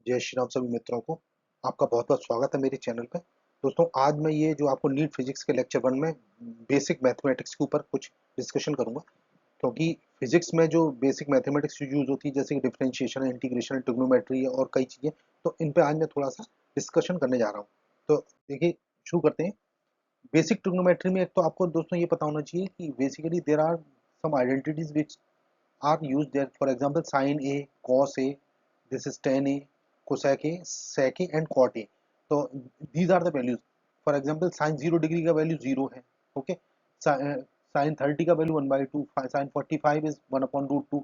जय श्री राम सभी मित्रों को। आपका बहुत-बहुत स्वागत है मेरे चैनल पे। दोस्तों आज मैं ये जो आपको नीट फिजिक्स के लेक्चर 1 में बेसिक मैथमेटिक्स के ऊपर कुछ डिस्कशन करूँगा, क्योंकि फिजिक्स में जो बेसिक मैथमेटिक्स यूज़ होती है जैसे कि डिफरेंशिएशन है, इंटीग्रेशन है, ट्रिग्नोमेट्री है और कई चीज़ें, तो इन पे आज मैं थोड़ा-सा डिस्कशन करने जा रहा हूँ। तो देखिए शुरू करते हैं। बेसिक ट्रिग्नोमेट्री में एक तो आपको दोस्तों ये पता होना चाहिए कि basically there are some identities which are used there. For example, sin A, cos A, this is tan A, cosec A, sec A and cot A. तो these are the values. For example, sin 0 degree का value 0 है, okay. sin 30 का value 1/2, sin 45 is 1/√2,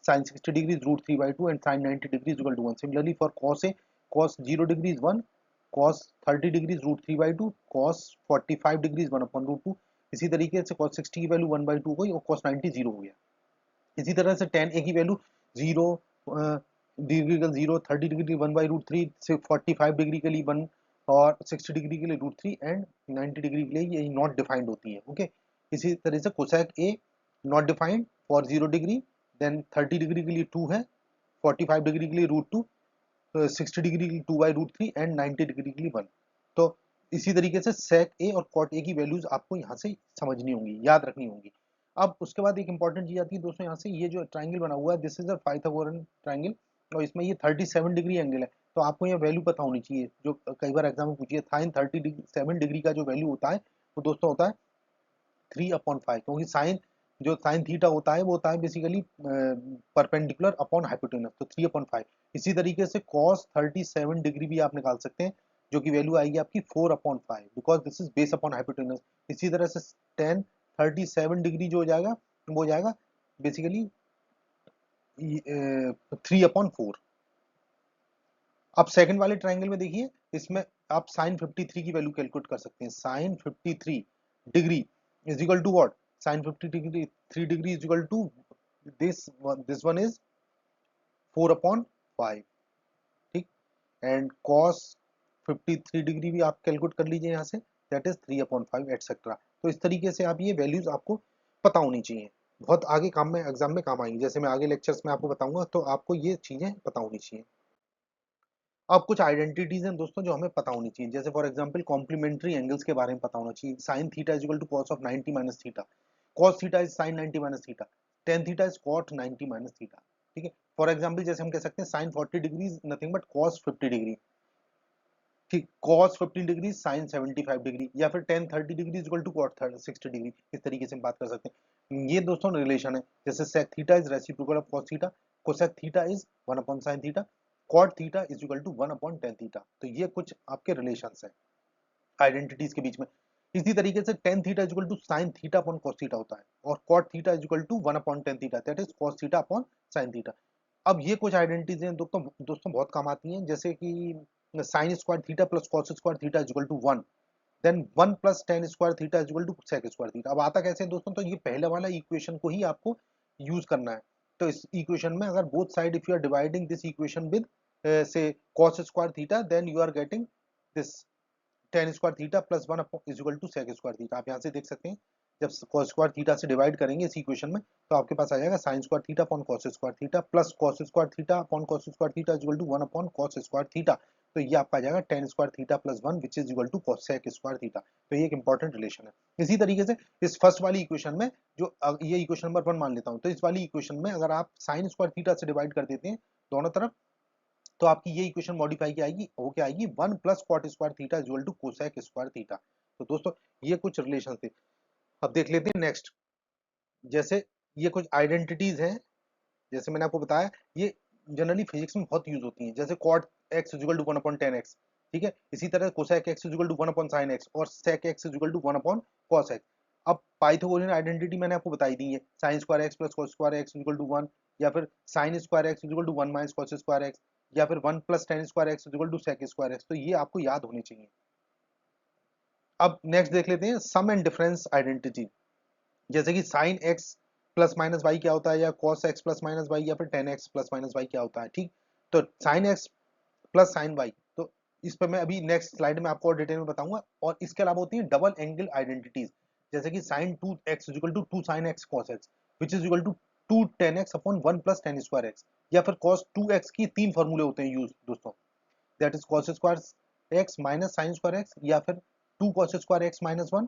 sin 60 degree is √3/2 and sin 90 degree is equal to 1. Similarly for cos A, cos 0 degree is 1, cos 30 degree is √3/2, cos 45 degree is 1/√2. इसी तरीके से cos 60 की value 1/2 हुई और cos 90 0 हो गया। इसी तरह से tan a की वैल्यू 0 डिग्री का 0, 30 डिग्री 1/√3, 45 डिग्री के लिए 1 और 60 डिग्री के लिए √3 एंड 90 डिग्री के लिए ये नॉट डिफाइंड होती है, ओके। इसी तरह से cosec a not defined for 0 degree, then 30 degree के लिए 2 है, 45 डिग्री के लिए √2, 60 डिग्री के लिए 2/√3 एंड 90 डिग्री के लिए 1। तो इसी तरीके से सेक ए और कॉट ए की वैल्यूज आपको यहाँ से समझनी होंगी, याद रखनी होंगी। अब उसके बाद एक इंपॉर्टेंट चीज आती है दोस्तों, यहाँ से ये जो ट्राइंगल बना हुआ है this is a Pythagorean triangle और इसमें ये 37 डिग्री एंगल है, तो आपको ये वैल्यू पता होनी चाहिए जो कई बार एग्जाम में पूछिए। साइन 37 डिग्री का जो वैल्यू होता है वो दोस्तों होता है 3/5, क्योंकि साइन जो साइन थीटा होता है वो होता है बेसिकली परपेंडिकुलर अपॉन हाइपोटेनस, तो 3/5। इसी तरीके से कॉस 37 डिग्री भी आप निकाल सकते हैं, जो कि वैल्यू आएगी आपकी 4/5 because this is base upon hypotenuse. इसी तरह से टेन 37 डिग्री जो हो जाएगा वो हो जाएगा बेसिकली 3/4। अब सेकंड वाले ट्राइंगल में देखिए, इसमें आप साइन 53 की वैल्यू कैलकुलेट कर सकते हैं। Sine 53 degree is equal to what? Sine 50 degree 3 degree is equal to this one is 4/5, ठीक। एंड कॉस 53 डिग्री भी आप कैलकुलेट कर लीजिए यहाँ से, दैट इज 3/5 एटसेट्रा। तो इस तरीके से आप ये वैल्यूज आपको पता होनी चाहिए, बहुत आगे काम में एग्जाम में काम आएंगी। जैसे मैं आगे लेक्चर्स में आपको बताऊंगा तो आपको ये चीजें पता होनी चाहिए। अब कुछ आइडेंटिटीज हैं दोस्तों जो हमें पता होनी चाहिए, जैसे फॉर एग्जांपल कॉम्प्लीमेंट्री एंगल्स के बारे में पता होना चाहिए। Sine theta is equal to cos of 90 minus theta, cos theta is sine 90 minus theta, tan theta is cot 90 minus theta, ठीक है। फॉर एग्जांपल जैसे हम कह सकते हैं sine 40 degree is nothing but cos 50 degree, ठीक। cos 15 डिग्री sin 75 डिग्री, या फिर tan 30 degree is equal to cot 60 degree. इस तरीके से हम बात कर सकते हैं। ये दोस्तों रिलेशन है, जैसे sec theta is reciprocal of cos theta, cosec theta is 1 upon sin theta, cot theta is equal to 1 upon tan theta. तो ये कुछ आपके रिलेशंस हैं आइडेंटिटीज के बीच में। इसी तरीके से tan theta is equal to sin theta upon cos theta होता है, और cot theta is equal to 1 upon tan theta, that is cos theta upon sin theta. अब ये कुछ आइडेंटिटीज हैं दोस्तों दोस्तों बहुत काम आती हैं, जैसे कि sine square theta plus cos square theta is equal to 1, then 1 plus tan square theta is equal to sec square theta. अब आता कैसे है दोस्तों? तो ये पहले वाला इक्वेशन को ही आपको यूज करना है। तो इस इक्वेशन में अगर both side if you are dividing this equation with से cos square theta, then you are getting this tan square theta plus 1 is equal to sec square theta. आप यहाँ से देख सकते हैं, जब cos स्क्वायर थीटा से डिवाइड करेंगे इस इक्वेशन में तो आपके पास आ जाएगा sin square theta upon cos square theta plus cos square theta upon cos square theta is equal to 1 upon cos square theta. तो ये आपका आ जाएगा tan square theta plus 1 which is equal to cosec square theta. तो ये एक important relation है। इसी तरीके से इस फर्स्ट वाली इक्वेशन में जो ये इक्वेशन नंबर 1 मान लेता हूं, तो इस वाली इक्वेशन में अगर आप sin स्क्वायर थीटा से डिवाइड कर देते हैं दोनों तरफ, तो आपकी ये इक्वेशन मॉडिफाई क्या आएगी, हो क्या आएगी, 1 plus cot square theta is equal to cosec square theta. तो दोस्तों ये कुछ रिलेशन थे। अब देख लेते हैं नेक्स्ट, जैसे ये कुछ आइडेंटिटीज हैं, जैसे मैंने आपको बताया ये जनरली फिजिक्स में बहुत यूज होती हैं, जैसे cot x is equal to 1 upon tan x, ठीक है। इसी तरह cosec x is equal to 1 upon sin x और sec x is equal to 1 upon cos x। अब पाइथागोरियन आइडेंटिटी मैंने आपको बताई दी है, sin square x plus cos square x is equal to 1, या फिर sin square x is equal to 1 minus cos square x, या फिर 1 plus tan square x is equal to sec square x। तो ये आपको याद होने चाहिए। अब नेक्स्ट देख लेते हैं सम एंड डिफरेंस आइडेंटिटी, जैसे कि sine x plus minus y क्या होता है, या cos x plus minus y, या फिर tan x plus minus y क्या होता है, ठीक। तो sine x plus sine y, तो इस पर मैं अभी नेक्स्ट स्लाइड में आपको और डिटेल में बताऊंगा। और इसके अलावा होती है डबल एंगल आइडेंटिटीज, जैसे कि sine 2x is equal to 2 sine x cos x which is equal to 2 tan x upon 1 plus tan square x. या फिर cos 2x की 3 फॉर्मूले होते हैं यूज दोस्तों, that is cos square x minus sine square x, या फिर 2 cos square x minus 1,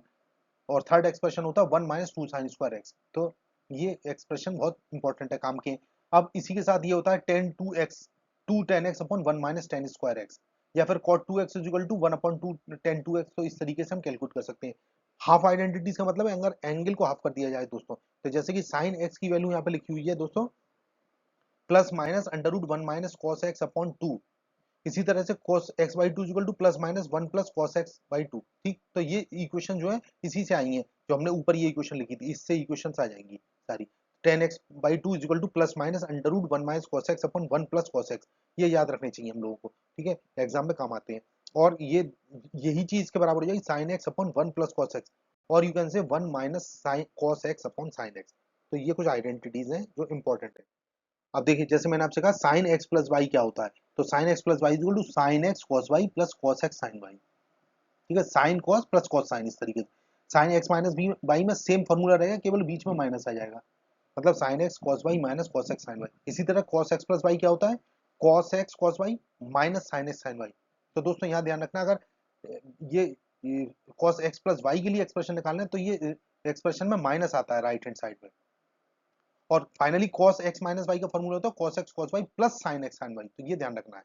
और थर्ड एक्सप्रेशन होता है 1 माइनस 2 साइन स्क्वायर x। तो ये एक्सप्रेशन बहुत इंपॉर्टेंट है काम के। अब इसी के साथ ये होता है tan 2x 2 tan x upon 1 minus tan square x, या फिर cot 2x is equal to 1 upon 2 tan 2x। तो इस तरीके से हम कैलकुलेट कर सकते हैं। हाफ आइडेंटिटीज का मतलब है अगर एंगल को हाफ कर दिया जाए दोस्तों, तो जैसे कि साइन x की वैल्यू यहाँ पे लिखी हुई है दोस्तों plus minus under root 1 minus cos x upon 2, इसी तरह से cos x by two equal to plus minus 1 plus cos x by two. ठीक, तो ये इक्वेशन जो है इसी से आई है, जो हमने ऊपर ये इक्वेशन लिखी थी इससे इक्वेशन आ जाएंगी सारी। tan x by two equal to plus minus under root 1 minus cos x upon 1 plus cos x, ये याद रखने चाहिए हम लोगों को। ठीक है, एग्जाम में काम आते हैं। और ये यही चीज के बराबर हो जाएगी sin x upon 1 plus cos x, और you can say 1 minus sine cos x upon sin x। तो ये कुछ आइडेंटिटीज हैं जो इंपॉर्टेंट है। अब देखिए जैसे मैंने आपसे कहा साइन एक्स प्लस वाई क्या होता है, तो sine x plus y equal to sine x cos y plus cos x sine y. ठीक है, sine cos plus cos sine, इस तरीके से। Sine x minus b y में सेम फॉर्मूला रहेगा, केवल बीच में माइनस आ जाएगा, मतलब sine x cos y minus cos x sine y. इसी तरह कॉस एक्स प्लस वाई क्या होता है, cos x cos y minus sine x sine y. तो दोस्तों यहाँ ध्यान रखना, अगर ये कॉस एक्स प्लस वाई के लिए एक्सप्रेशन निकालना है तो ये एक्सप्रेशन में माइनस आता है राइट हैंड साइड में। और finally cos x minus y का फॉर्मूला होता है cos x cos y plus sin x sin y। तो ये ध्यान रखना है,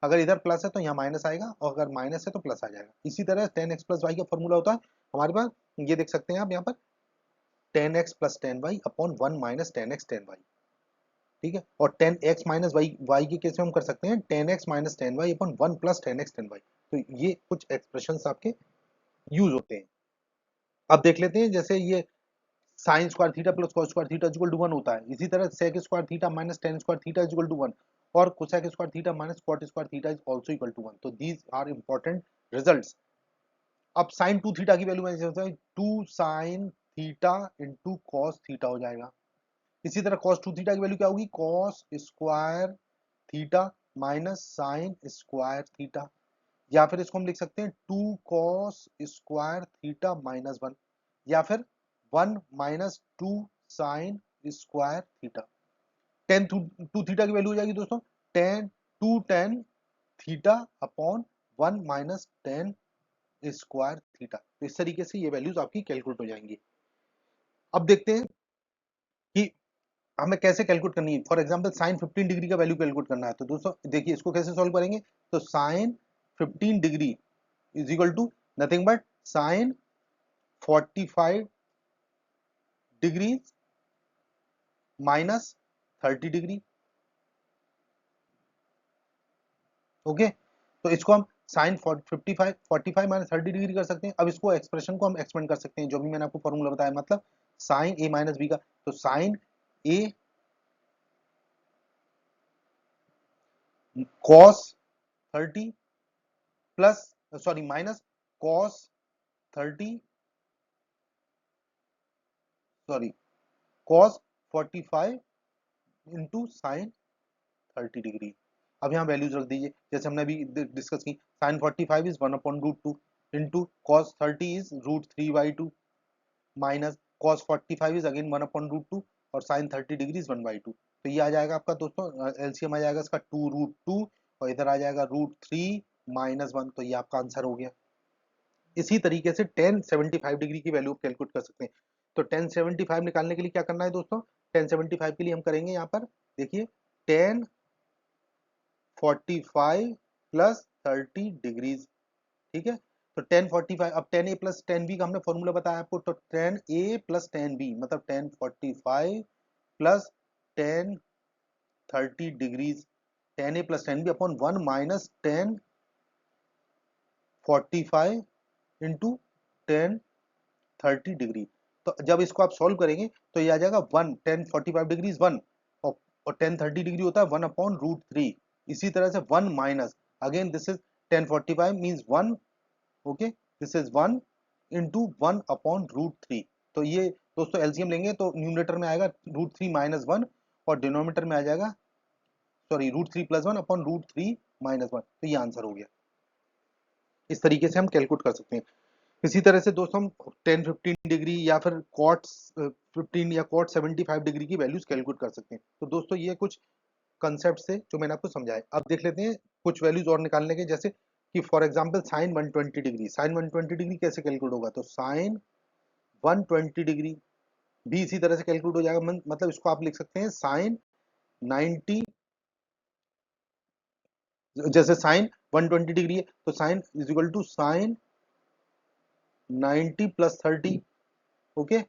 अगर इधर प्लस है तो यहाँ माइनस आएगा, और अगर माइनस है तो प्लस आ जाएगा। इसी तरह tan x प्लस वाई का फॉर्मूला होता है हमारे पास, ये देख सकते हैं आप यहाँ पर tan x plus tan y upon 1 minus tan x tan y। ठीक है, और tan x माइनस वाई के केस में हम कर सकते हैं tan x minus tan y upon 1 plus tan x tan y। तो ये कुछ एक्सप्रेशन आपके यूज होते हैं। अब देख लेते हैं, जैसे ये sine square theta plus cos square theta equal to 1 होता है, इसी तरह sec square theta minus tan square theta equal to 1, और cosec square theta minus cot square theta is also equal to 1। तो दीज आर इंपॉर्टेंट रिजल्ट्स। अब sine 2 theta की value मैंने सोचा 2 sine theta into cos theta हो जाएगा। इसी तरह cos 2 थीटा की वैल्यू क्या होगी, cos square theta minus sign square theta, या फिर इसको हम लिख सकते हैं 2 cos स्क्वायर थीटा माइनस 1, या फिर 1 minus 2 sine square theta. Tan two theta की वैल्यू हो जाएगी दोस्तों tan theta upon 1 minus tan square theta. तो इस तरीके से ये वैल्यूज आपकी कैलकुलेट हो जाएंगी। अब देखते हैं कि हमें कैसे कैलकुलेट करनी है। फॉर एग्जांपल साइन 15 डिग्री का वैल्यू कैलकुलेट करना है, तो दोस्तों देखिए इसको कैसे सॉल्व करेंगे। तो sine 15 degree is equal to nothing but sine 45 degree minus 30 degree. Okay, तो इसको हम साइन 45 माइनस 30 डिग्री कर सकते हैं। अब इसको एक्सप्रेशन को हम एक्सपेंड कर सकते हैं, जो भी मैंने आपको फॉर्मूला बताया, मतलब साइन ए माइनस बी का। तो sine A cos 30 plus sorry minus cos 30 sorry cos 45 into sine 30 degree. अब यहाँ वैल्यूज रख दीजिए जैसे हमने अभी डिस्कस की। Sine 45 is 1 upon root two into cos 30 is root three by two minus cos 45 is again 1 upon root two, और sin 30 degree is 1 by two. तो ये आ जाएगा आपका दोस्तों एलसीएम आ जाएगा इसका 2 रूट टू, और इधर आ जाएगा रूट थ्री माइनस 1। तो ये आपका आंसर हो गया। इसी तरीके से tan 75 डिग्री की वैल्यू कैलकुलेट कर सकते हैं। तो tan 75 निकालने के लिए क्या करना है दोस्तों, tan 75 के लिए हम करेंगे यहाँ पर देखिए tan 45 प्लस 30 डिग्रीज। ठीक है, तो tan 45, अब tan a plus tan b का हमने फॉर्मूला बताया आपको, तो tan a plus tan b मतलब tan 45 plus tan 30 degrees, tan a plus tan b upon 1 minus tan 45 into tan 30 degree. तो जब इसको आप सॉल्व करेंगे तो ये आ जाएगा 1 tan 45 डिग्री 1, और tan 30 डिग्री होता है 1 अपॉन रूट थ्री। इसी तरह से 1 minus again this is tan 45 means 1, okay, this is 1 into 1 upon root three. तो ये दोस्तों एलसीएम लेंगे तो न्यूमरेटर में आएगा रूट थ्री माइनस 1, और डिनोमिनेटर में आ जाएगा sorry root three plus 1 upon root three minus 1। तो ये आंसर हो गया। इस तरीके से हम कैलकुलेट कर सकते हैं। इसी तरह से दोस्तों हम टेन 15 डिग्री या फिर कॉट 15 या कॉट 75 डिग्री की वैल्यूज कैलकुलेट कर सकते हैं। तो दोस्तों ये कुछ कंसेप्ट से जो मैंने आपको समझाया। अब देख लेते हैं कुछ वैल्यूज और निकालने के, जैसे कि for example sine 120 degree, sine 120 degree कैसे कैलकुलेट होगा, तो साइन 120 डिग्री भी इसी तरह से कैलकुलेट हो जाएगा। मतलब इसको आप लिख सकते हैं साइन 90, जैसे साइन 120 डिग्री है तो sine is equal to sine 90 plus 30। Okay,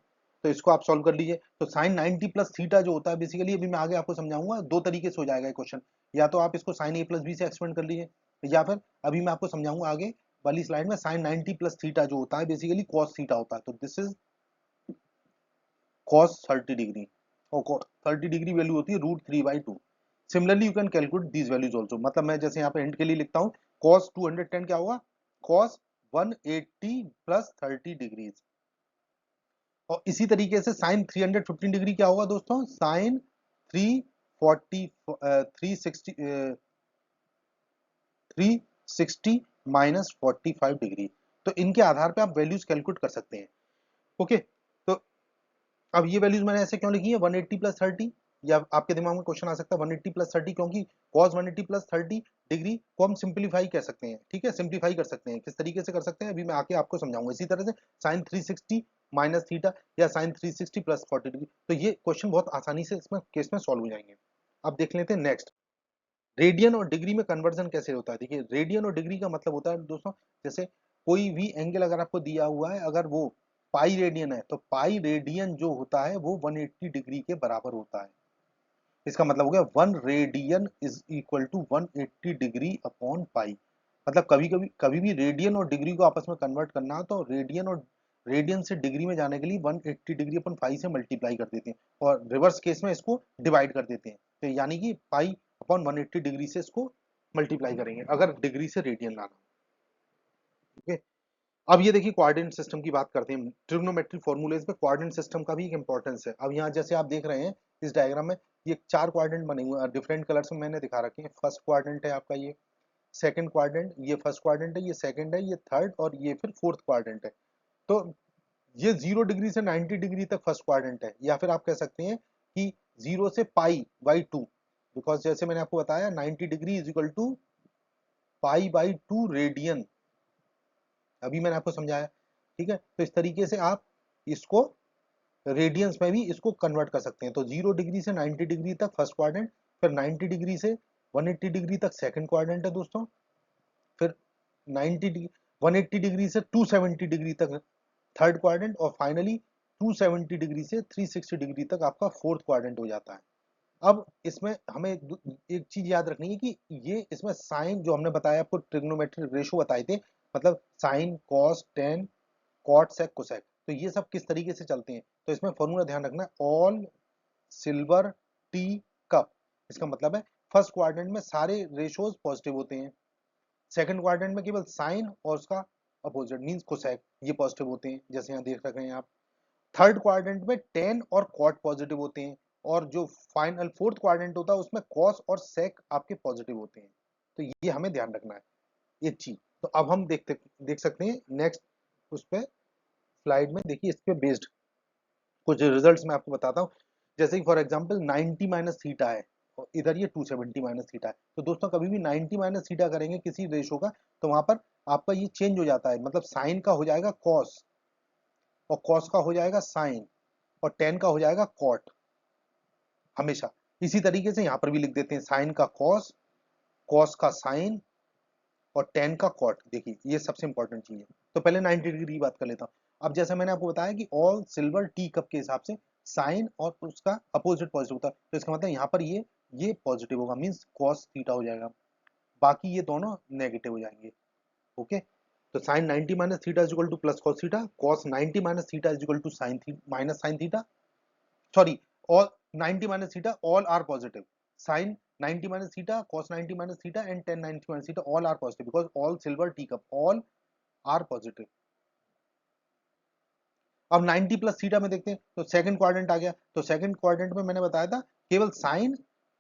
तो इसको आप सॉल्व कर लीजिए। तो साइन 90 प्लस थीटा जो होता है बेसिकली, अभी मैं आगे आपको समझाऊंगा, दो तरीके से हो जाएगा क्वेश्चन। या तो आप इसको साइन ए प्लस बी से एक्सपेंड कर लीजिए, या फिर अभी मैं आपको समझाऊंगा आगे वाली स्लाइड में साइन 90 प्लस थीटा जो होता है बेसिकली कॉस थीटा होता है, तो दिस इज cos 30 डिग्री, और cos 30 डिग्री वैल्यू होती है √3/2। Similarly you can calculate these values also, मतलब मैं जैसे यहाँ पे हिंट के लिए लिखता हूँ cos 210 क्या होगा, cos 180 प्लस 30 डिग्रीज। और इसी तरीके से साइन 315 डिग्री क्या होगा दोस्तों, साइन 340 360 360 माइनस 45 डिग्री। तो इनके आधार पे आप वैल्यूज कैलकुलेट कर सकते हैं। ओके, तो अब ये वैल्यूज मैंने ऐसे क्यों लिखी है 180 प्लस 30, या आपके दिमाग में क्वेश्चन आ सकता है 180 प्लस 30 क्योंकि cos 180 प्लस 30 डिग्री को हम सिंप्लीफाई कर सकते हैं। ठीक है, सिंप्लीफाई कर सकते हैं, किस तरीके से कर सकते हैं अभी मैं आके आपको समझाऊंगा। इसी तरह से साइन 360 माइनस थीटा या साइन 360 प्लस 40 डिग्री, तो ये क्वेश्चन बहुत आसानी से इसमें केस में सॉल्व हो जाएंगे। अब देख लेते हैं नेक्स्ट, रेडियन और डिग्री में कन्वर्जन कैसे होता है। देखिए रेडियन और डिग्री का मतलब होता है दोस्तों, जैसे कोई भी एंगल अगर आपको दिया हुआ है, अगर वो पाई रेडियन है तो पाई रेडियन जो होता है वो 180 डिग्री के बराबर होता है। इसका मतलब हो गया 1 radian is equal to 180 degree upon pi. मतलब कभी भी रेडियन और डिग्री को आपस में कन्वर्ट करना हो तो रेडियन से डिग्री में जाने के लिए 180 डिग्री अपन पाई से मल्टीप्लाई कर देते हैं, और रिवर्स केस में इसको डिवाइड कर देते हैं, तो यानी कि पाई अपॉन 180 डिग्री से इसको मल्टीप्लाई करेंगे अगर डिग्री से रेडियन लाना। ओके, अब ये देखिए कोऑर्डिनेट सिस्टम की बात करते हैं। ट्रिग्नोमेट्रिक फॉर्मूलेज में कोऑर्डिनेट सिस्टम का भी एक इंपॉर्टेंस है। अब यहाँ जैसे आप देख रहे हैं इस डायग्राम में ये चार क्वाड्रेंट बने हुए हैं, डिफरेंट कलर्स में मैंने दिखा रखे हैं। फर्स्ट क्वाड्रेंट है आपका ये, सेकंड क्वाड्रेंट, ये फर्स्ट क्वाड्रेंट है, ये सेकंड है, ये थर्ड, और ये फिर फोर्थ क्वाड्रेंट है। तो ये 0 डिग्री से 90 डिग्री तक फर्स्ट क्वाड्रेंट है, या फिर आप कह सकते हैं कि 0 से पाई/2, बिकॉज जैसे मैंने आपको बताया 90 डिग्री इज इक्वल टू पाई/2 रेडियन, अभी मैंने आपको समझाया। ठीक है, तो इस तरीके से आप इसको रेडियंस में भी इसको कन्वर्ट कर सकते हैं। तो 0 डिग्री से 90 डिग्री तक फर्स्ट क्वाड्रेंट, फिर 90 डिग्री से 180 डिग्री तक सेकंड क्वाड्रेंट है दोस्तों, फिर 90 डिग्री 180 डिग्री से 270 डिग्री तक थर्ड क्वाड्रेंट, और फाइनली 270 डिग्री से 360 डिग्री तक आपका फोर्थ क्वाड्रेंट हो जाता है। अब इसमें हमें एक चीज याद रखनी है कि ये इसमें साइन जो हमने बताया आपको ट्रिग्नोमेट्रिक रेशो बताए थे, मतलब sine cos tan cot sec cosec, तो ये सब किस तरीके से चलते हैं, तो इसमें फॉर्मूला ध्यान रखना है, ऑल सिल्वर टी कप। इसका मतलब है फर्स्ट क्वाड्रेंट में सारे रेशोज पॉजिटिव होते हैं, सेकंड क्वाड्रेंट में केवल साइन और उसका अपोजिट मींस कोसेक ये पॉजिटिव होते हैं, जैसे यहाँ देख रहे हैं आप। थर्ड क्वाड्रेंट में टेन और कॉट पॉजिटिव होते हैं, और जो फाइनल फोर्थ क्वाड्रेंट होता है उसमें कॉस और सेक आपके पॉजिटिव होते हैं। तो ये हमें ध्यान रखना है ये चीज। तो अब हम देख सकते हैं नेक्स्ट उस पे स्लाइड में, देखिए इस पे बेस्ड कुछ रिजल्ट्स मैं आपको बताता हूँ। जैसे कि फॉर एग्जांपल 90 माइनस थीटा है और इधर ये 270 माइनस थीटा है, तो दोस्तों कभी भी 90 माइनस थीटा करेंगे किसी रेशो का, तो वहां पर आपका ये चेंज हो जाता है, मतलब साइन का हो जाएगा कॉस, और कॉस का हो जाएगा साइन, और टेन का हो जाएगा कॉट हमेशा। इसी तरीके से यहाँ पर भी लिख देते हैं साइन का कॉस, कॉस का साइन, और टेन का कॉट। देखिए ये सबसे इंपॉर्टेंट चीज है। तो पहले 90 डिग्री की बात कर लेता हूँ। अब जैसे मैंने आपको बताया कि ऑल सिल्वर टी कप के हिसाब से साइन और उसका अपोजिट पॉजिटिव होता है, तो इसका मतलब यहाँ पर ये पॉजिटिव होगा, मीन्स कॉस थीटा हो जाएगा, बाकी ये दोनों नेगेटिव हो जाएंगे। ओके, तो sine 90 minus theta is equal to plus cos theta, cos 90 minus theta is equal to sine minus sine theta, sorry, all 90 minus theta all are positive, sin 90 minus theta cos 90 minus theta and tan 90 minus theta all are positive because all silver teacup all are positive। अब 90 plus theta में देखते हैं, तो second quadrant आ गया, तो second quadrant में मैंने बताया था केवल साइन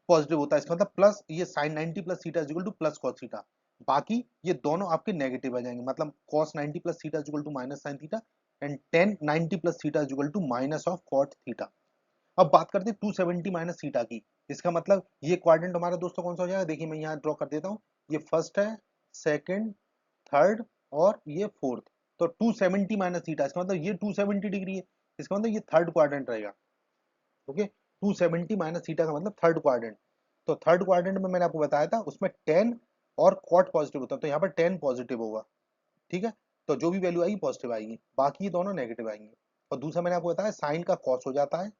पॉजिटिव होता है, इसका मतलब प्लस ये sine 90 plus theta is equal to plus cos theta, बाकी ये दोनों आपके नेगेटिव आ जाएंगे, मतलब cos 90 plus theta is equal to minus sine theta and tan 90 plus theta is equal to minus of cot theta. अब बात करते हैं 270 माइनस थीटा की, इसका मतलब ये क्वाड्रेंट हमारा दोस्तों कौन सा हो जाएगा, देखिए मैं यहाँ ड्रॉ कर देता हूँ, ये फर्स्ट है, सेकंड, थर्ड और ये फोर्थ। तो 270 माइनस थीटा, इसका मतलब ये 270 डिग्री है, इसका मतलब ये थर्ड क्वाड्रेंट रहेगा। ओके, 270 माइनस थीटा का मतलब थर्ड क्वाड्रेंट। तो थर्ड क्वाड्रेंट में मैंने आपको बताया था उसमें टेन और कॉट पॉजिटिव होता है, तो यहाँ पर टेन पॉजिटिव होगा। ठीक है, तो जो भी वैल्यू आएगी पॉजिटिव आएगी, बाकी ये दोनों नेगेटिव आएंगे। और दूसरा मैंने आपको बताया साइन का कॉस हो जाता है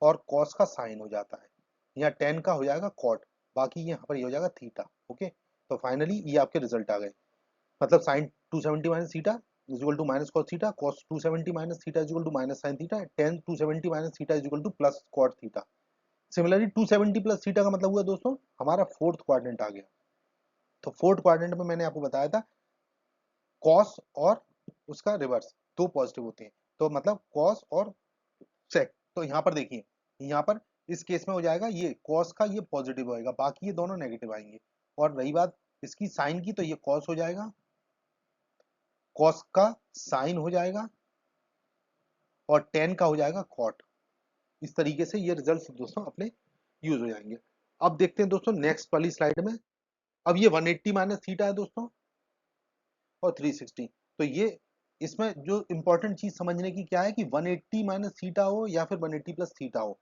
और कॉस का साइन हो जाता है। यहाँ टेन का हो जाएगा कॉट, बाकी यहाँ पर ये हो जाएगा थीटा। ओके, तो फाइनली ये आपके रिजल्ट आ गए। मतलब sine 270 minus theta is equal to minus cos theta, cos 270 minus theta is equal to minus sine theta, tan 270 minus theta is equal to plus cot theta. Similarly 270 plus theta का मतलब हुआ दोस्तों हमारा fourth quadrant आ गया। तो fourth quadrant में मैंने आपको बताया था कॉस और उसका रिवर्स दो पॉजिटिव होते हैं, तो मतलब कॉस और सेक। तो यहाँ पर देखिए, यहाँ पर इस केस में हो जाएगा ये कॉस का ये पॉजिटिव होएगा, बाकी ये दोनों नेगेटिव आएंगे। और रही बात इसकी साइन की, तो ये कॉस हो जाएगा, कॉस का साइन हो जाएगा और टेन का हो जाएगा कॉट। इस तरीके से ये रिजल्ट दोस्तों अपने यूज हो जाएंगे। अब देखते हैं दोस्तों नेक्स्ट वाली स्लाइड में। अब ये 180 माइनस थीटा है दोस्तों और 360। तो ये इसमें जो इंपॉर्टेंट चीज समझने की क्या है कि 180 माइनस थीटा हो या फिर 180 प्लस थीटा हो,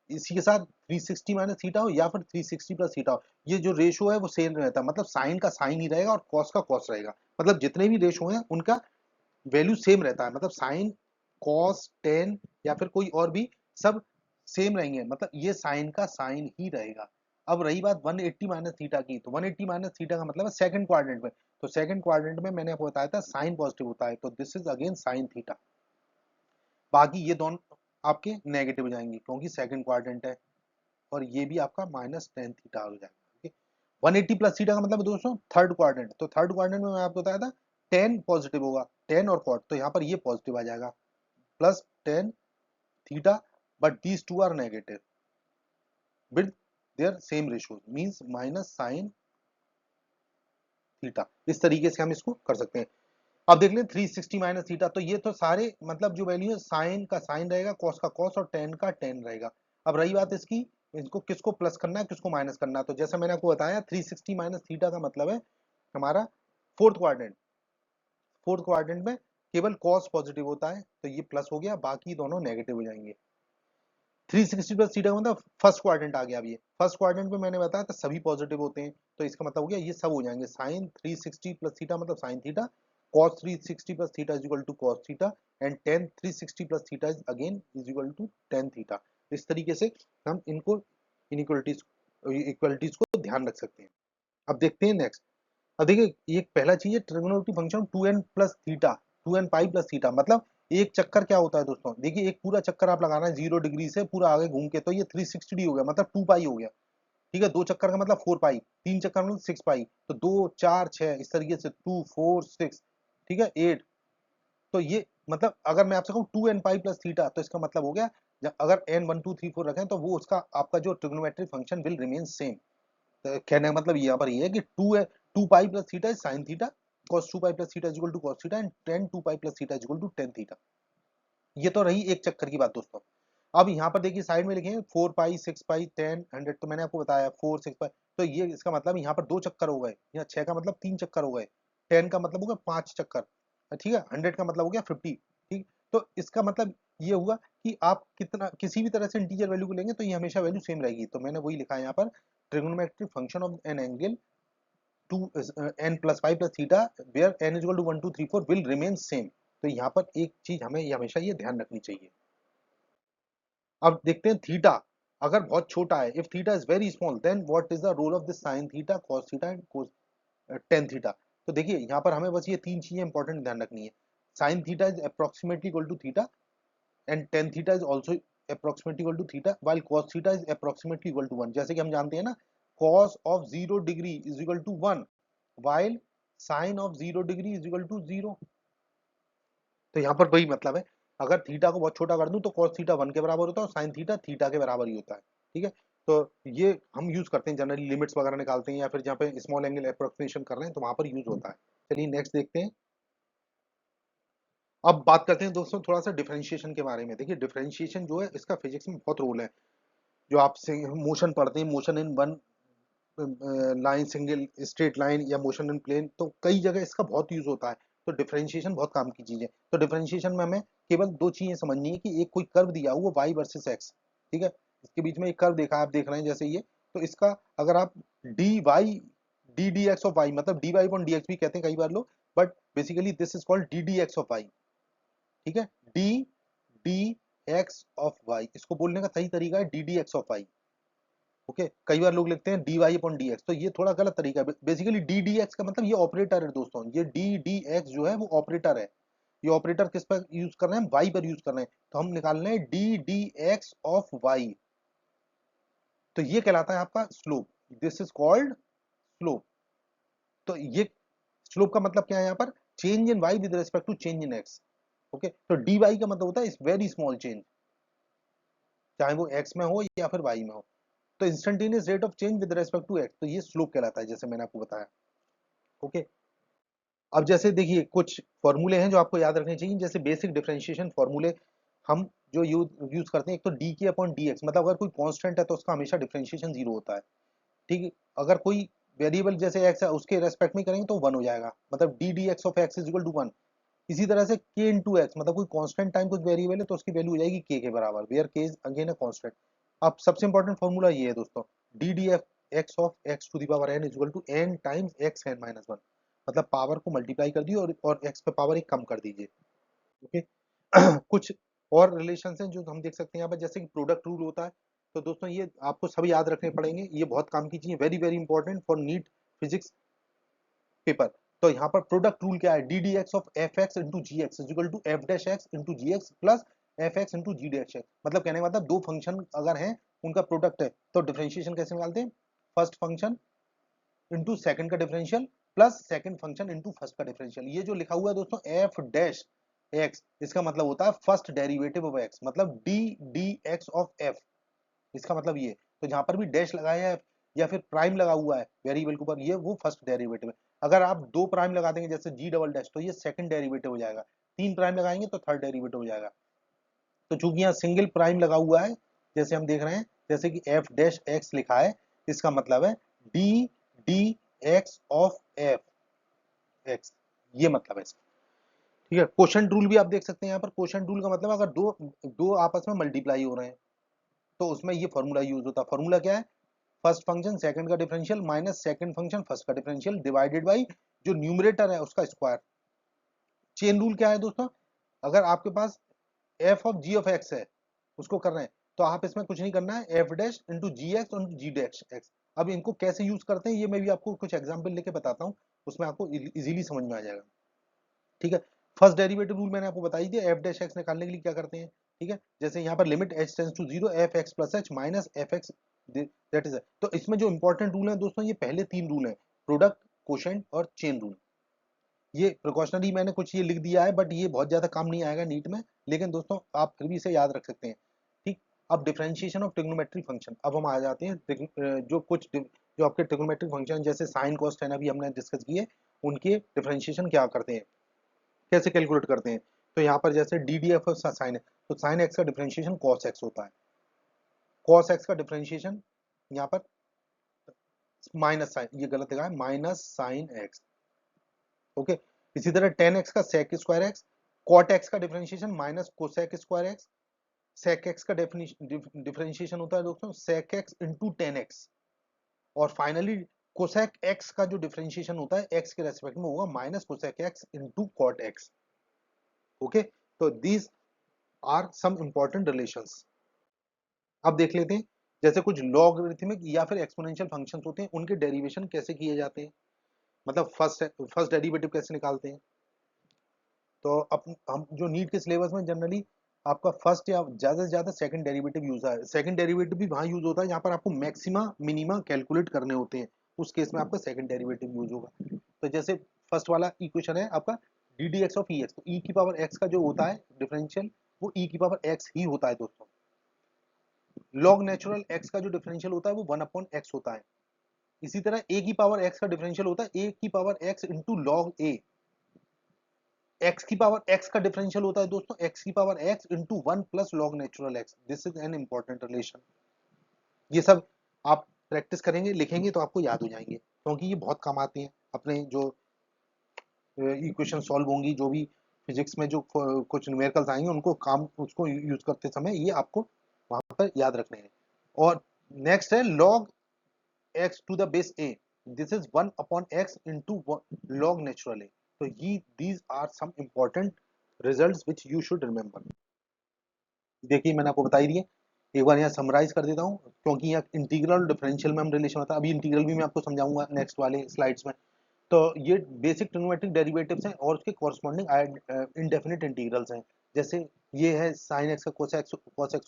इसी के साथ 360 माइनस थीटा हो या फिर 360 प्लस थीटा हो, ये जो रेशो है वो सेम रहता है। मतलब साइन का साइन ही रहेगा और कॉस का कॉस रहेगा। मतलब जितने भी रेशो हैं उनका वैल्यू सेम रहता है। मतलब साइन, कॉस, टेन या फिर कोई और भी सब सेम रहेंगे, मतलब ये साइन का साइन ही रहेगा। अब रही बात 180 माइनस थीटा की, तो 180 माइनस थीटा का मतलब है सेकंड क्वाड्रेंट में। तो सेकंड क्वाड्रेंट में मैंने आपको बताया था साइन पॉजिटिव होता है, तो this is again sine theta. बाकी ये दोनों आपके नेगेटिव हो जाएंगे क्योंकि सेकंड क्वाड्रेंट है, और ये भी आपका माइनस टेन थीटा हो जाएगा। 180 प्लस थीटा का मतलब है दोस्तों थर्ड क्वाड्रेंट। तो थर्ड क्वाड्रेंट में मैं आपको बताया था टेन पॉजिटिव होगा, टेन और कॉट, तो यहाँ पर ये पॉजिटिव आ जाएगा plus tan theta, but these two are negative with their same ratio means minus sine theta. इस तरीके से हम इसको कर सकते हैं। अब देख लें 360 माइनस थीटा, तो ये तो सारे मतलब जो वैल्यू है साइन का साइन रहेगा, कॉस का कॉस और टेन का टेन रहेगा। अब रही बात इसकी, इसको किसको प्लस करना है किसको माइनस करना है, तो जैसा मैंने आपको बताया 360 माइनस थीटा का मतलब है हमारा फोर्थ क्वाड्रेंट। फोर्थ क्वाड्रेंट में केवल कॉस पॉजिटिव होता है, तो ये प्लस हो गया, बाकी दोनों नेगेटिव हो जाएंगे। 360 प्लस थीटा का मतलब फर्स्ट क्वाड्रेंट आ गया। अब ये फर्स्ट क्वाड्रेंट में मैंने बताया था सभी पॉजिटिव होते हैं, तो इसका मतलब हो गया ये सब हो जाएंगे। साइन 360 प्लस थीटा मतलब sine theta, cos 360 plus theta is equal to cos theta, and tan 360 plus theta is again is equal to tan theta. इस तरीके से हम इनको इनइक्वलिटीज इक्वलिटीज को ध्यान रख सकते हैं। अब देखते हैं नेक्स्ट। अब देखिए ये पहला चीज है trigonometry function 2n plus theta, 2n पाई प्लस थीटा। मतलब एक चक्कर क्या होता है दोस्तों, देखिए एक पूरा चक्कर आप लगाना है 0 डिग्री से पूरा आगे घूम के, तो ये 360 हो गया, मतलब 2 पाई हो गया। ठीक है, दो चक्कर का मतलब 4 पाई, तीन चक्कर मतलब 6 पाई, तो 2 4 6 इस तरीके से 2 4 6, ठीक है 8। तो ये मतलब अगर मैं आपसे कहूँ 2n पाई प्लस थीटा, तो इसका मतलब हो गया अगर n 1 2 3 4 रखें तो वो उसका आपका जो trigonometric function will remain same. तो कहने का मतलब यहाँ पर ये है कि 2 pi plus theta is sine theta, cos 2 pi plus theta is equal to cos theta, and tan 2 pi plus theta is equal to tan theta. ये तो रही एक चक्कर की बात दोस्तों। अब यहाँ पर देखिए साइड में लिखे 4 पाई 6 पाई 10 100, तो मैंने आपको बताया 4 6 पाई, तो ये इसका मतलब यहाँ पर दो चक्कर हो गए, यहाँ 6 का मतलब 3 चक्कर हो गए, 10 का मतलब हो गया 5 चक्कर, ठीक है 100 का मतलब हो गया 50। ठीक, तो इसका मतलब ये हुआ कि आप कितना किसी भी तरह से इंटीजर वैल्यू को लेंगे तो ये हमेशा वैल्यू सेम रहेगी। तो मैंने वही लिखा है यहाँ पर trigonometric function of an angle 2 n plus 5 plus theta where n is equal to 1 2 3 4 will remain same. तो यहाँ पर एक चीज हमें हमेशा ये ध्यान रखनी चाहिए। अब देखते हैं थीटा अगर बहुत छोटा है, if theta is very small then what is the role of this sine theta cos theta and cos tan theta. तो देखिए यहाँ पर हमें बस ये तीन चीजें इंपॉर्टेंट ध्यान रखनी है। Sine theta is approximately equal to theta and tan theta is also approximately equal to theta while cos theta is approximately equal to one. जैसे कि हम जानते हैं ना cos of 0 degree is equal to one while sine of 0 degree is equal to zero. तो यहाँ पर वही मतलब है, अगर थीटा को बहुत छोटा कर दूं तो cos थीटा वन के बराबर होता है और साइन थीटा थीटा के बराबर ही होता है। ठीक है, तो ये हम यूज करते हैं जनरली लिमिट्स वगैरह निकालते हैं या फिर जहाँ पे स्मॉल एंगल अप्रोक्सीमेशन कर रहे हैं तो वहां पर यूज होता है। चलिए नेक्स्ट देखते हैं। अब बात करते हैं दोस्तों थोड़ा सा डिफरेंशिएशन के बारे में। देखिए डिफरेंशिएशन जो है इसका फिजिक्स में बहुत रोल है। जो आप मोशन पढ़ते हैं, motion in one line, single straight line, या मोशन इन प्लेन, तो कई जगह इसका बहुत यूज होता है। तो डिफरेंशिएशन बहुत काम की चीज है। तो डिफरेंशिएशन में हमें केवल दो चीजें समझनी है कि एक कोई कर्व दिया हुआ वाई वर्सेस एक्स, ठीक है, इसके बीच में एक कर्व देखा आप देख रहे हैं जैसे ये, तो इसका अगर आप D Y D D x of Y, मतलब D Y upon D X भी कहते हैं कई बार लोग, but basically this is called D D x of Y, ठीक है, D D x of Y, इसको बोलने का सही तरीका है D D x of Y. Okay, कई बार लोग लिखते हैं D Y upon D x, तो ये थोड़ा गलत तरीका है। बेसिकली डी डी एक्स का मतलब ये ऑपरेटर है दोस्तों, ये डी डी एक्स जो है वो ऑपरेटर है। ये ऑपरेटर किस पर यूज कर रहे हैं, वाई पर यूज कर रहे हैं, तो हम निकाल रहे हैं d D x of y, तो ये कहलाता है आपका slope, this is called slope. तो ये स्लोप का मतलब क्या है यहाँ पर, change in y with respect to change in x. Okay, तो डी वाई का मतलब होता है इस वेरी स्मॉल चेंज, चाहे वो एक्स में हो या फिर वाई में हो। तो instantaneous rate of change with respect to x, तो ये स्लोप कहलाता है, जैसे मैंने आपको बताया। ओके, अब जैसे देखिए कुछ फॉर्मूले हैं जो आपको याद रखने चाहिए, जैसे बेसिक डिफरेंशिएशन फॉर्मूले हम जो यूज करते हैं, एक तो डी के अपॉन डी एक्स, मतलब अगर कोई कांस्टेंट है तो उसका हमेशा डिफरेंशिएशन जीरो होता है, ठीक है। अगर कोई वेरिएबल जैसे एक्स है उसके रेस्पेक्ट में करेंगे तो वन हो जाएगा, मतलब d D x of x is equal to one. इसी तरह से के इंटू एक्स, मतलब कोई कांस्टेंट टाइम कुछ वेरिएबल है तो उसकी वैल्यू हो जाएगी के बराबर, वेयर के इज अगेन अ कांस्टेंट। अब सबसे इंपॉर्टेंट फॉर्मूला ये है दोस्तों, d d f x of x to the power n is equal to n times x n minus one, मतलब पावर को मल्टीप्लाई कर दिए और एक्स पे पावर एक कम कर दीजिए। ओके, कुछ और रिलेशन हैं जो हम देख सकते हैं यहाँ पर, जैसे कि प्रोडक्ट रूल होता है। तो दोस्तों ये आपको सभी याद रखने पड़ेंगे, ये बहुत काम की चीज है, very very important for NEET physics paper. तो यहाँ पर प्रोडक्ट रूल क्या है, D D x of f x into g x is equal to f dash x into g x plus f x into g dash x, मतलब कहने का मतलब दो फंक्शन अगर हैं उनका प्रोडक्ट है तो डिफरेंशिएशन कैसे निकालते हैं, फर्स्ट फंक्शन इंटू सेकंड का differential plus second function into first का डिफरेंशियल। ये जो लिखा हुआ है दोस्तों एफ डैश एक्स, इसका मतलब होता है फर्स्ट डेरिवेटिव ऑफ एक्स, मतलब d D x of F, इसका मतलब ये। तो जहां पर भी डैश लगाया है या फिर प्राइम लगा हुआ है वेरिएबल के ऊपर, ये वो फर्स्ट डेरिवेटिव है। अगर आप दो प्राइम लगा देंगे जैसे जी डबल डैश, तो ये सेकंड डेरिवेटिव हो जाएगा, तीन प्राइम लगाएंगे तो थर्ड डेरिवेटिव हो जाएगा। तो चूंकि यहाँ सिंगल प्राइम लगा हुआ है, जैसे हम देख रहे हैं जैसे कि एफ डैश एक्स लिखा है, इसका मतलब है D D x of f x, ये मतलब है इसका। ठीक है, क्वोशंट रूल भी आप देख सकते हैं यहाँ पर। क्वोशंट रूल का मतलब अगर दो दो आपस में मल्टीप्लाई हो रहे हैं तो उसमें ये फॉर्मूला यूज होता है। फॉर्मूला क्या है, फर्स्ट फंक्शन सेकंड का differential minus second function first का डिफरेंशियल डिवाइडेड बाई जो न्यूमरेटर है उसका स्क्वायर। चेन रूल क्या है दोस्तों, अगर आपके पास F of G of X है, उसको कर रहे हैं, तो आप इसमें कुछ नहीं करना है, F dash into g x into g dash x. अब इनको कैसे यूज करते हैं ये मैं भी आपको कुछ एग्जाम्पल लेके बताता हूँ, उसमें आपको इजीली समझ में आ जाएगा। ठीक है, फर्स्ट डेरिवेटिव रूल मैंने आपको बता ही दिया, एफ डैश एक्स निकालने के लिए क्या करते हैं। ठीक है, जैसे यहाँ पर limit h tends to zero f x plus h minus f x, that is. तो इसमें जो इंपॉर्टेंट रूल है दोस्तों, ये पहले तीन रूल है, प्रोडक्ट, कोशेंट और चेन रूल। ये प्रिकॉशनरी मैंने कुछ ये लिख दिया है, बट ये बहुत ज्यादा काम नहीं आएगा नीट में, लेकिन दोस्तों आप फिर भी इसे याद रख सकते हैं। ठीक, अब डिफरेंशिएशन ऑफ ट्रिग्नोमेट्रिक फंक्शन, अब हम आ जाते हैं जो आपके ट्रिग्नोमेट्रिक फंक्शन जैसे साइन कॉस टेन अभी हमने डिस्कस किए, उनके डिफरेंशिएशन क्या करते हैं, कैसे कैलकुलेट करते हैं। तो यहाँ पर जैसे डी डी एफ साइन है, तो साइन एक्स का डिफरेंशिएशन कॉस एक्स होता है, कॉस एक्स का डिफरेंशिएशन यहाँ पर माइनस साइन, ये गलत लिखा है, माइनस साइन एक्स। ओके, इसी तरह टेन एक्स का sec square X, cot X का differentiation minus cosec square X, sec X का डिफरेंशिएशन होता है दोस्तों sec X into tan X, और फाइनली कोसेक एक्स का जो डिफरेंशिएशन होता है एक्स के रेस्पेक्ट में होगा minus cosec X into cot X. Okay, तो these are some important relations. अब देख लेते हैं जैसे कुछ लॉगरिथमिक या फिर एक्सपोनेंशियल फंक्शंस होते हैं, उनके डेरिवेशन कैसे किए जाते हैं, मतलब फर्स्ट डेरिवेटिव कैसे निकालते हैं। तो अब हम जो नीट के सिलेबस में जनरली आपका फर्स्ट या ज्यादा से ज्यादा सेकंड डेरिवेटिव यूज है, सेकंड डेरिवेटिव भी वहां यूज होता है जहां पर आपको मैक्सिमा मिनिमा कैलकुलेट करने होते हैं, उस केस में आपका सेकंड डेरिवेटिव यूज होगा। तो जैसे फर्स्ट वाला इक्वेशन है आपका D D x of E x, तो ई की पावर एक्स का जो होता है डिफरेंशियल वो ई की पावर एक्स ही होता है दोस्तों। लॉग नेचुरल एक्स का जो डिफरेंशियल होता है वो वन अपॉन एक्स होता है। इसी तरह ए की पावर एक्स का डिफरेंशियल होता है ए की पावर एक्स इंटू लॉग ए। एक्स की पावर एक्स का डिफरेंशियल होता है दोस्तों एक्स की power x into one plus log natural x, this is an important relation. ये सब आप प्रैक्टिस करेंगे, लिखेंगे तो आपको याद हो जाएंगे, क्योंकि ये बहुत काम आते हैं अपने जो इक्वेशन सॉल्व होंगी, जो भी फिजिक्स में जो कुछ न्यूमेरिकल्स आएंगे उनको काम उसको यूज करते समय ये आपको वहां पर याद रखने हैं। और नेक्स्ट है log x to the base a, this is 1 upon x into log natural a। तो ये these are some important results which you should remember। देखिए मैंने आपको बता ही दिया, एक बार यहाँ समराइज कर देता हूँ, क्योंकि यहाँ इंटीग्रल और डिफरेंशियल में हम रिलेशन होता है, अभी इंटीग्रल भी मैं आपको समझाऊंगा नेक्स्ट वाले स्लाइड्स में। तो ये बेसिक ट्रिग्नोमेट्रिक डेरिवेटिव्स हैं और उसके कॉरस्पॉन्डिंग इंडेफिनिट इंटीग्रल्स हैं। जैसे ये है साइन एक्स का cos एक्स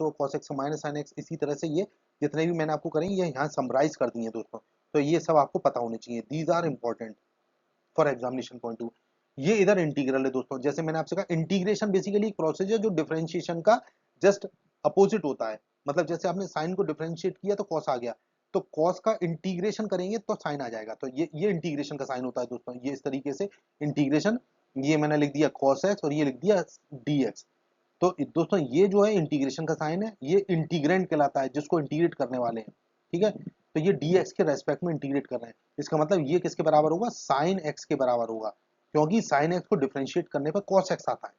और cos एक्स का माइनस साइन एक्स, इसी तरह से ये जितने भी मैंने आपको करेंगे ये यहाँ समराइज कर दिए दोस्तों। तो ये सब आपको पता होने चाहिए, these are important for examination point of. ये इधर इंटीग्रल है दोस्तों, जैसे मैंने आपसे कहा इंटीग्रेशन बेसिकली एक प्रोसेस है जो डिफरेंशिएशन का जस्ट अपोजिट होता है। मतलब जैसे आपने साइन को डिफरेंशिएट किया तो कॉस आ गया, तो कॉस का इंटीग्रेशन करेंगे तो साइन आ जाएगा, तो ये इंटीग्रेशन का साइन होता है दोस्तों। ये इस तरीके से इंटीग्रेशन, ये मैंने लिख दिया cos x और ये लिख दिया dx। तो दोस्तों ये जो है इंटीग्रेशन का साइन है, ये इंटीग्रेंड कहलाता है जिसको इंटीग्रेट करने वाले हैं, ठीक है। तो ये dx के रेस्पेक्ट में इंटीग्रेट कर रहे हैं, इसका मतलब ये किसके बराबर होगा, साइन x के बराबर होगा, क्योंकि साइन x को डिफरेंशिएट करने पर cos x आता है।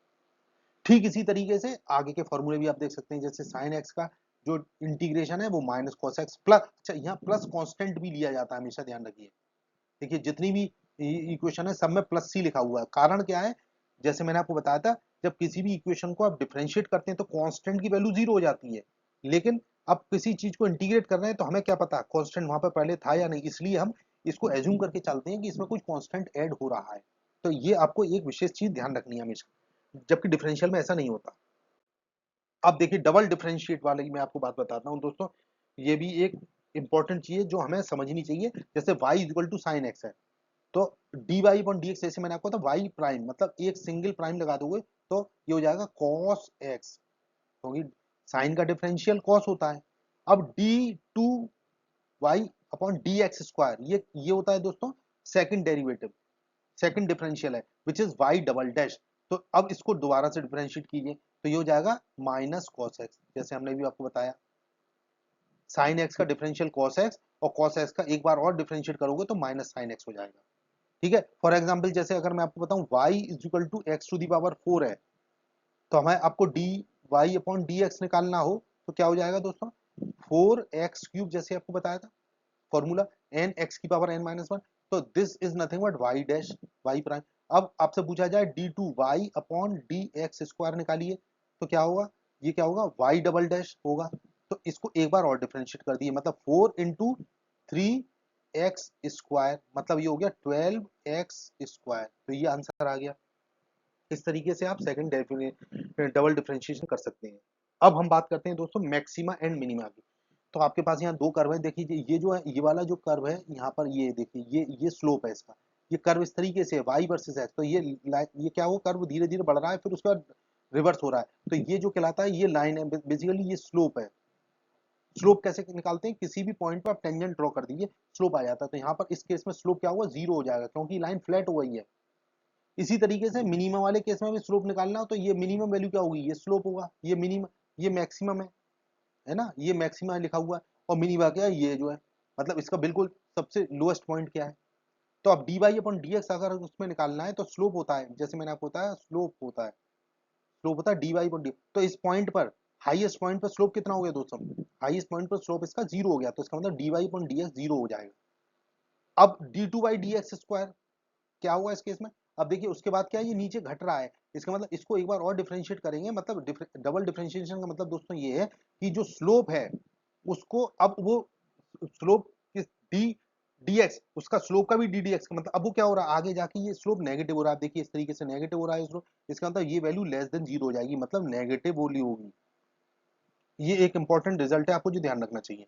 ठीक इसी तरीके से आगे के फॉर्मूले भी आप देख सकते हैं, जैसे साइन एक्स का जो इंटीग्रेशन है वो माइनस कॉस एक्स प्लस, अच्छा यहाँ प्लस कांस्टेंट भी लिया जाता है, हमेशा ध्यान रखिए। देखिए जितनी भी इक्वेशन है सब में प्लस सी लिखा हुआ है, कारण क्या है, जैसे मैंने आपको बताया था जब किसी भी इक्वेशन को आप डिफरेंशिएट करते हैं तो कांस्टेंट की वैल्यू जीरो हो जाती है, लेकिन अब किसी चीज को इंटीग्रेट कर रहे हैं तो हमें क्या पता कांस्टेंट वहां पर पहले था या नहीं, इसलिए हम इसको एज्यूम करके चलते हैं कि इसमें कुछ कांस्टेंट ऐड हो रहा है। तो ये आपको एक विशेष चीज ध्यान रखनी है हमेशा, जबकि डिफरेंशियल में ऐसा नहीं होता। अब देखिए डबल डिफरेंशिएट वाले की मैं आपको बात बताता हूँ दोस्तों, ये भी एक इंपॉर्टेंट चीज है जो हमें समझनी चाहिए। जैसे y equal to sine x है, तो d Y upon D x, जैसे मैंने आपको बताया y प्राइम मतलब एक सिंगल प्राइम लगा दोगे तो ये हो जाएगा cos x, क्योंकि साइन का डिफरेंशियल cos होता है। अब D two y upon D x square, ये होता है दोस्तों सेकंड डेरिवेटिव, सेकंड डिफरेंशियल है which is y double dash. तो अब इसको दोबारा से डिफरेंशिएट कीजिए तो ये हो जाएगा माइनस कॉस एक्स, जैसे हमने भी आपको बताया साइन एक्स का डिफरेंशियल कॉस एक्स और कॉस एक्स का एक बार और डिफरेंशिएट करोगे तो माइनस साइन एक्स हो जाएगा, ठीक है। फॉर एग्जाम्पल जैसे अगर मैं आपको बताऊं y is equal to x to the power 4 है, तो हमें आपको d Y upon D x निकालना हो तो क्या हो जाएगा दोस्तों, 4x क्यूब, जैसे आपको बताया था फॉर्मूला एन एक्स की पावर एन माइनस वन। तो this is nothing but y dash y prime. अब आपसे पूछा जाए d two y upon D x square निकालिए तो क्या होगा, ये क्या होगा वाई डबल डैश होगा। तो इसको एक बार और डिफरेंशिएट कर दिए, मतलब 4 into 3x स्क्वायर, मतलब ये हो गया 12x स्क्वायर, तो ये आंसर आ गया। इस तरीके से आप सेकंड डबल डिफरेंशिएशन कर सकते हैं। अब हम बात करते हैं दोस्तों मैक्सिमा एंड मिनिमा की। तो आपके पास यहाँ दो कर्व है, देखिए ये जो है ये वाला जो कर्व है यहाँ पर, ये देखिए ये स्लोप है इसका, ये कर्व इस तरीके से y वर्सेस x, तो ये क्या हो कर्व धीरे धीरे बढ़ रहा है फिर उसके बाद रिवर्स हो रहा है, तो ये जो कहलाता है ये लाइन है, बेसिकली ये स्लोप है। स्लोप कैसे निकालते हैं, किसी भी पॉइंट पर आप टेंजेंट ड्रॉ कर दीजिए स्लोप आ जाता है, तो यहाँ पर इस केस में स्लोप क्या हुआ जीरो हो जाएगा क्योंकि लाइन फ्लैट हो गई है। इसी तरीके से मिनिमम वाले केस में भी स्लोप निकालना हो तो ये मिनिमम वैल्यू क्या होगी, ये स्लोप होगा, ये मिनिमम, ये मैक्सिमम है ना, ये मैक्सिमा लिखा हुआ है, और मिनिमा क्या है ये जो है, मतलब इसका बिल्कुल सबसे लोएस्ट पॉइंट क्या है। तो अब d Y upon D x अगर उसमें निकालना है तो स्लोप होता है, जैसे मैंने आपको बताया स्लोप होता है डी वाई अपॉन डी। तो इस पॉइंट पर हाईएस्ट पॉइंट पर स्लोप कितना हो गया दोस्तों, हाईएस्ट पॉइंट पर स्लोप इसका जीरो हो गया, तो इसका मतलब D Y upon D x zero हो जाएगा। अब D two by d x square क्या हुआ इस केस में, अब देखिए उसके बाद क्या है, ये नीचे घट रहा है, इसका मतलब इसको एक बार और डिफरेंशिएट करेंगे, मतलब डबल डिफरेंशिएशन का मतलब दोस्तों ये है कि जो स्लोप है उसको अब वो स्लोप किस डी डी एक्स, उसका स्लोप का भी डी डी एक्स का मतलब अब वो क्या हो रहा है, आगे जाके ये स्लोप नेगेटिव हो रहा है, देखिए इस तरीके से नेगेटिव हो रहा है स्लोप, इसका मतलब ये वैल्यू लेस देन जीरो हो जाएगी, मतलब नेगेटिव वैल्यू होगी। ये एक इंपॉर्टेंट रिजल्ट है आपको जो ध्यान रखना चाहिए।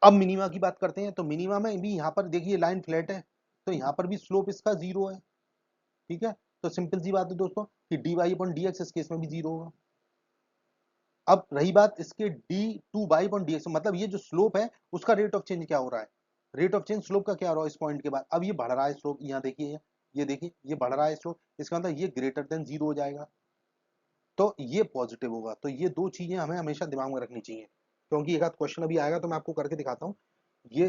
अब मिनिमा की बात करते हैं, तो मिनिमा में भी यहाँ पर देखिए लाइन फ्लैट है, तो यहाँ पर भी स्लोप इसका जीरो है, ठीक है। तो सिंपल सी बात है दोस्तों कि d Y upon D x इस केस में भी जीरो होगा। अब रही बात इसके d two y upon D x, मतलब ये जो स्लोप है उसका रेट ऑफ चेंज क्या हो रहा है, रेट ऑफ चेंज स्लोप का क्या हो रहा है इस पॉइंट के बाद, अब ये बढ़ रहा है स्लोप, यहाँ देखिए ये देखिए ये बढ़ रहा है स्लोप, इसका मतलब ये ग्रेटर देन जीरो हो जाएगा, तो ये पॉजिटिव होगा। तो ये दो चीजें हमें हमेशा दिमाग में रखनी चाहिए, क्योंकि एक आध क्वेश्चन अभी आएगा तो मैं आपको करके दिखाता हूँ। ये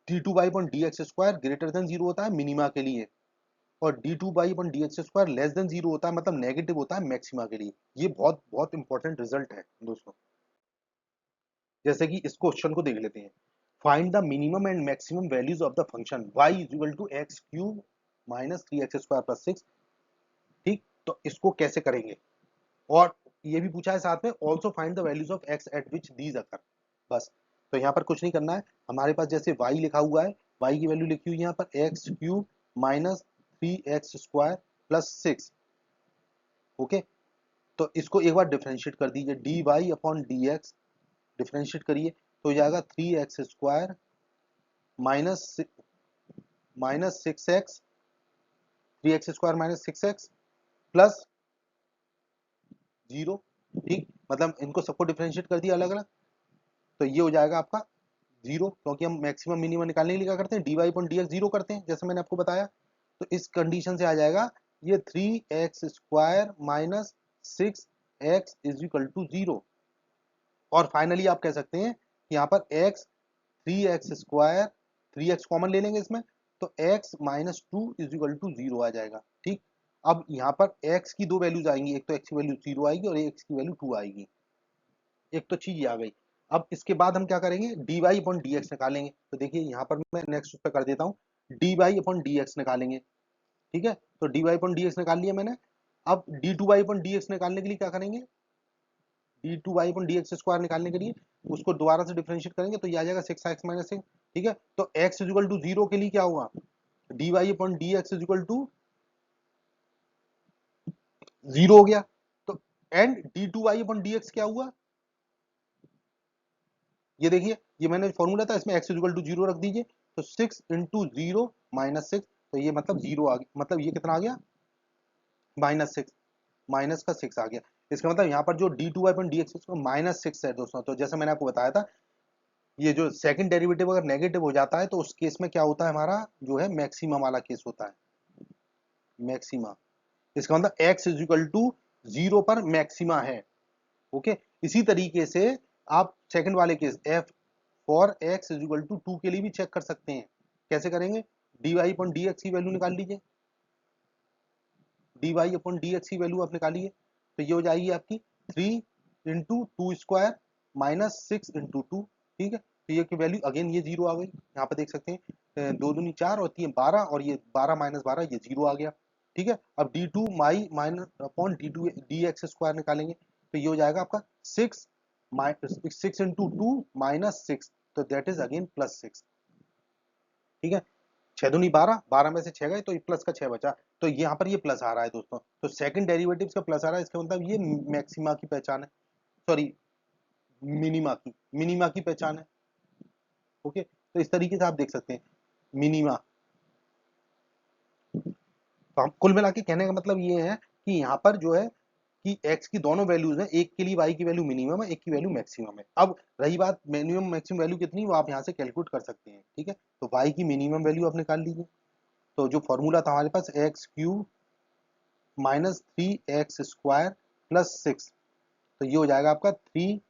D two by upon D x square greater than zero होता है मिनिमा के लिए, और D two by upon D x square less than zero होता है, मतलब नेगेटिव होता है मैक्सिमा के लिए। ये बहुत बहुत इंपॉर्टेंट रिजल्ट है दोस्तों। जैसे कि इस क्वेश्चन को देख लेते हैं, find the minimum and maximum values of the function y is equal to x cube minus three x square plus six. ठीक, तो इसको कैसे करेंगे, और ये भी पूछा है साथ में also find the values of X at which these occur. बस, तो यहाँ पर कुछ नहीं करना है, हमारे पास जैसे y लिखा हुआ है, y की वैल्यू लिखी हुई है यहाँ पर x cube minus three x square plus six. Okay, तो इसको एक बार डिफ्रेंशिएट कर दीजिए, d Y upon D x differentiate करिए तो हो जाएगा three x square minus minus six x, three x square minus six x plus zero. ठीक, मतलब इनको सबको डिफ्रेंशिएट कर दिया अलग अलग, तो ये हो जाएगा आपका जीरो, क्योंकि हम मैक्सिमम मिनिमम निकालने के लिए क्या करते हैं, D Y upon D x zero करते हैं जैसे मैंने आपको बताया। तो इस कंडीशन से आ जाएगा ये three x square minus six X is equal to zero. और फाइनली आप कह सकते हैं कि यहाँ पर X three x square, three X common ले लेंगे इसमें, तो X minus two is equal to zero आ जाएगा। ठीक, अब यहाँ पर एक्स की दो वैल्यूज आएंगी, एक तो एक्स की वैल्यू जीरो आएगी और एक्स की वैल्यू टू आएगी। एक तो चीज आ गई। अब इसके बाद हम क्या करेंगे, d Y upon D x निकालेंगे। तो देखिए यहाँ पर मैं नेक्स्ट पे कर देता हूँ, d Y upon D x निकालेंगे। ठीक है, तो d Y upon D x निकाल लिया मैंने। अब D two y upon D x निकालने के लिए क्या करेंगे, d two y upon D x square निकालने के लिए उसको दोबारा से डिफरेंशिएट करेंगे तो ये आ जाएगा सिक्स एक्स माइनस सिक्स। ठीक है, तो x is equal to zero के लिए क्या हुआ, d Y upon D x is equal to zero हो गया। तो and d two y upon D x क्या हुआ, ये देखिए, ये मैंने फॉर्मूला था इसमें x is equal to zero रख दीजिए, तो six into zero minus six, तो ये मतलब जीरो आ गया, मतलब ये कितना आ गया माइनस सिक्स, माइनस का सिक्स आ गया। इसका मतलब यहाँ पर जो d two y upon D x minus six है दोस्तों। तो जैसे मैंने आपको बताया था, ये जो सेकंड डेरिवेटिव अगर नेगेटिव हो जाता है तो उस केस में क्या होता है, हमारा जो है मैक्सिमम वाला केस होता है, मैक्सिमा। इसका मतलब x is equal to zero पर मैक्सिमा है। ओके, इसी तरीके से आप सेकंड वाले case f for x is equal to two के लिए भी चेक कर सकते हैं। कैसे करेंगे, d Y upon D x की वैल्यू निकाल लीजिए, d Y upon D x की वैल्यू आप निकालिए, तो ये हो जाएगी आपकी three into two square minus six into two. ठीक है, तो ये की वैल्यू अगेन ये जीरो आ गई, यहाँ पर देख सकते हैं दो दूनी चार और तीन बारह, और ये बारह माइनस बारह ये जीरो आ गया। ठीक है, अब D two Y minus upon D two D x square निकालेंगे तो ये हो जाएगा आपका six six into two minus six, तो that is again plus six. ठीक है, छह दूनी बारह, बारह में से छह गए तो प्लस का छह बचा, तो यहाँ पर ये प्लस आ रहा है दोस्तों। तो सेकंड डेरिवेटिव का प्लस आ रहा है, इसका मतलब ये मैक्सिमा की पहचान है, सॉरी मिनिमा की पहचान है। ओके, तो इस तरीके से आप देख सकते हैं मिनिमा। तो हम कुल मिला के कहने का मतलब ये है कि यहाँ पर जो है कि x की दोनों वैल्यूज हैं, एक के लिए y की वैल्यू मिनिमम है, एक की वैल्यू मैक्सिमम है। अब रही बात मिनिमम मैक्सिमम वैल्यू कितनी, वो आप यहाँ से कैलकुलेट कर सकते हैं। ठीक है, तो y की मिनिमम वैल्यू आप निकाल लीजिए, तो जो फॉर्मूला था हमारे पास X cube minus three x square plus six, तो ये हो जाएगा आपका थ्री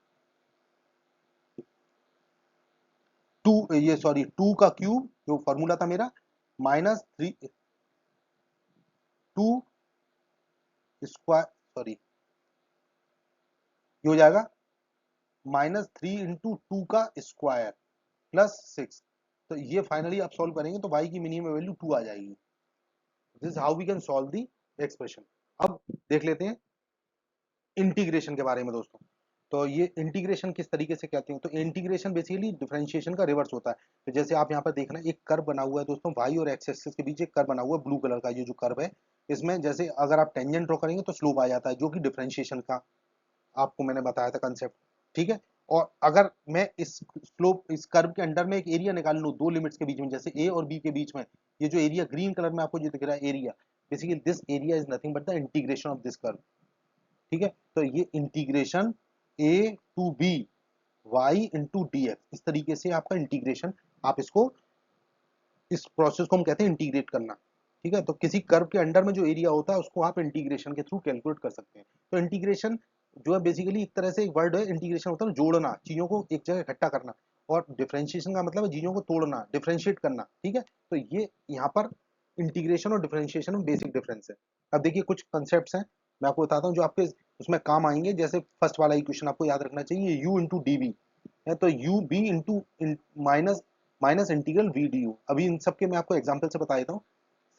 टू, ये सॉरी टू का क्यूब जो फॉर्मूला था मेरा, minus three two square, sorry ये हो जाएगा माइनस थ्री इंटू टू का स्क्वायर प्लस सिक्स। तो ये फाइनली आप सॉल्व करेंगे तो y की मिनिमम वैल्यू टू आ जाएगी। This how we can solve the expression. अब देख लेते हैं इंटीग्रेशन के बारे में दोस्तों। तो ये इंटीग्रेशन किस तरीके से कहते हैं, तो इंटीग्रेशन बेसिकली डिफरेंशिएशन का रिवर्स होता है। तो जैसे आप यहाँ पर देखना, एक कर्व बना हुआ है दोस्तों, y और x एक्सिस के बीच एक कर्व बना हुआ है ब्लू कलर का, ये जो कर्व है इसमें जैसे अगर आप टेंजेंट ड्रॉ करेंगे तो स्लोप आ जाता है, जो कि डिफरेंशिएशन का आपको मैंने बताया था कंसेप्ट। ठीक है, और अगर मैं इस स्लोप इस कर्व के अंडर में एक एरिया निकाल लूँ दो लिमिट्स के बीच में, जैसे a और b के बीच में, ये जो एरिया ग्रीन कलर में आपको जो दिख रहा है area, basically this area is nothing but the integration of this curve. ठीक है, तो ये integration a to b y into D x, इस तरीके से आपका इंटीग्रेशन, आप इसको इस प्रोसेस को हम कहते हैं इंटीग्रेट करना। ठीक है, तो किसी कर्व के अंडर में जो एरिया होता है उसको आप इंटीग्रेशन के थ्रू कैलकुलेट कर सकते हैं। तो इंटीग्रेशन जो है बेसिकली एक तरह से एक वर्ड है, इंटीग्रेशन होता है जोड़ना, चीजों को एक जगह इकट्ठा करना, और डिफरेंशिएशन का मतलब है चीजों को तोड़ना, डिफरेंशिएट करना, ठीक है। तो ये यहाँ पर इंटीग्रेशन और डिफरेंशिएशन में बेसिक डिफरेंस है। अब देखिए कुछ कंसेप्ट हैं, मैं आपको बताता हूँ जो आपके उसमें काम आएंगे। जैसे फर्स्ट वाला इक्वेशन आपको याद रखना चाहिए, u इंटू डी बी है, तो u b into minus minus integral v D you. अभी इन सब के मैं आपको एग्जाम्पल से बता देता हूँ।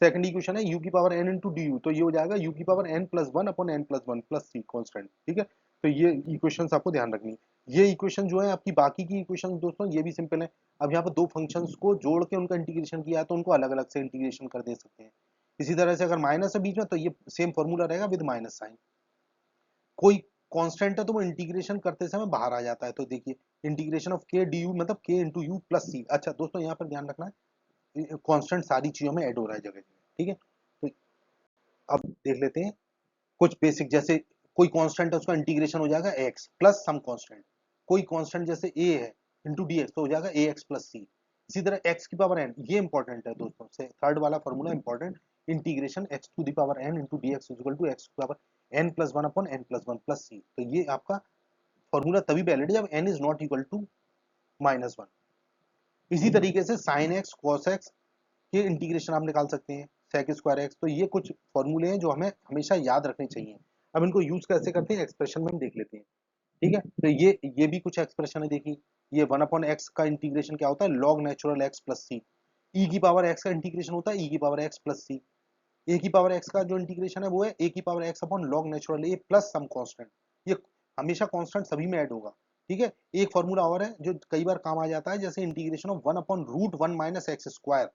सेकंड इक्वेशन है u की power n into D U, तो ये हो जाएगा u की power n plus one upon n plus one plus C constant, ठीक है। तो ये इक्वेशन आपको ध्यान रखनी है। ये इक्वेशन जो है आपकी बाकी की इक्वेशन दोस्तों ये भी सिंपल है। अब यहाँ पर दो फंक्शंस को जोड़ के उनका इंटीग्रेशन किया है तो उनको अलग अलग से इंटीग्रेशन कर दे सकते हैं। इसी तरह से अगर माइनस है बीच में तो ये सेम फॉर्मूला रहेगा विद माइनस साइन। कोई कांस्टेंट है तो वो इंटीग्रेशन करते समय बाहर आ जाता है। तो देखिए इंटीग्रेशन ऑफ के डी यू मतलब के इंटू यू प्लस सी। अच्छा दोस्तों यहाँ पर ध्यान रखना है, कांस्टेंट सारी चीजों में ऐड हो रहा है जगह जगह, ठीक है। तो अब देख लेते हैं कुछ बेसिक। जैसे कोई कांस्टेंट है उसका इंटीग्रेशन हो जाएगा x प्लस सम कांस्टेंट। कोई कांस्टेंट जैसे a है इंटू डी एक्स तो हो जाएगा ए एक्स प्लस सी। इसी तरह x की पावर n, ये इंपॉर्टेंट है दोस्तों से, थर्ड वाला formula important. Integration x to the power n into D X equal to X की power n plus one upon n plus one plus C. तो ये आपका फॉर्मूला तभी वैलिड है जब n is not equal to minus one. इसी तरीके से साइन एक्स कॉस एक्स के इंटीग्रेशन आप निकाल सकते हैं, सेक स्क्वायर एक्स। तो ये कुछ फॉर्मूले हैं जो हमें हमेशा याद रखने चाहिए। अब इनको यूज कैसे करते हैं एक्सप्रेशन में हम देख लेते हैं, ठीक है। तो ये भी कुछ एक्सप्रेशन है, देखिए ये वन अपॉन एक्स का इंटीग्रेशन क्या होता है, लॉग नेचुरल एक्स प्लस सी। ई की पावर एक्स का इंटीग्रेशन होता है ई की पावर एक्स प्लस सी। ए की पावर एक्स का जो इंटीग्रेशन है वो है ए की power X upon log natural A plus some constant. ये हमेशा कांस्टेंट सभी में ऐड होगा, ठीक है। एक फॉर्मूला और है जो कई बार काम आ जाता है, जैसे integration of one upon root one minus x square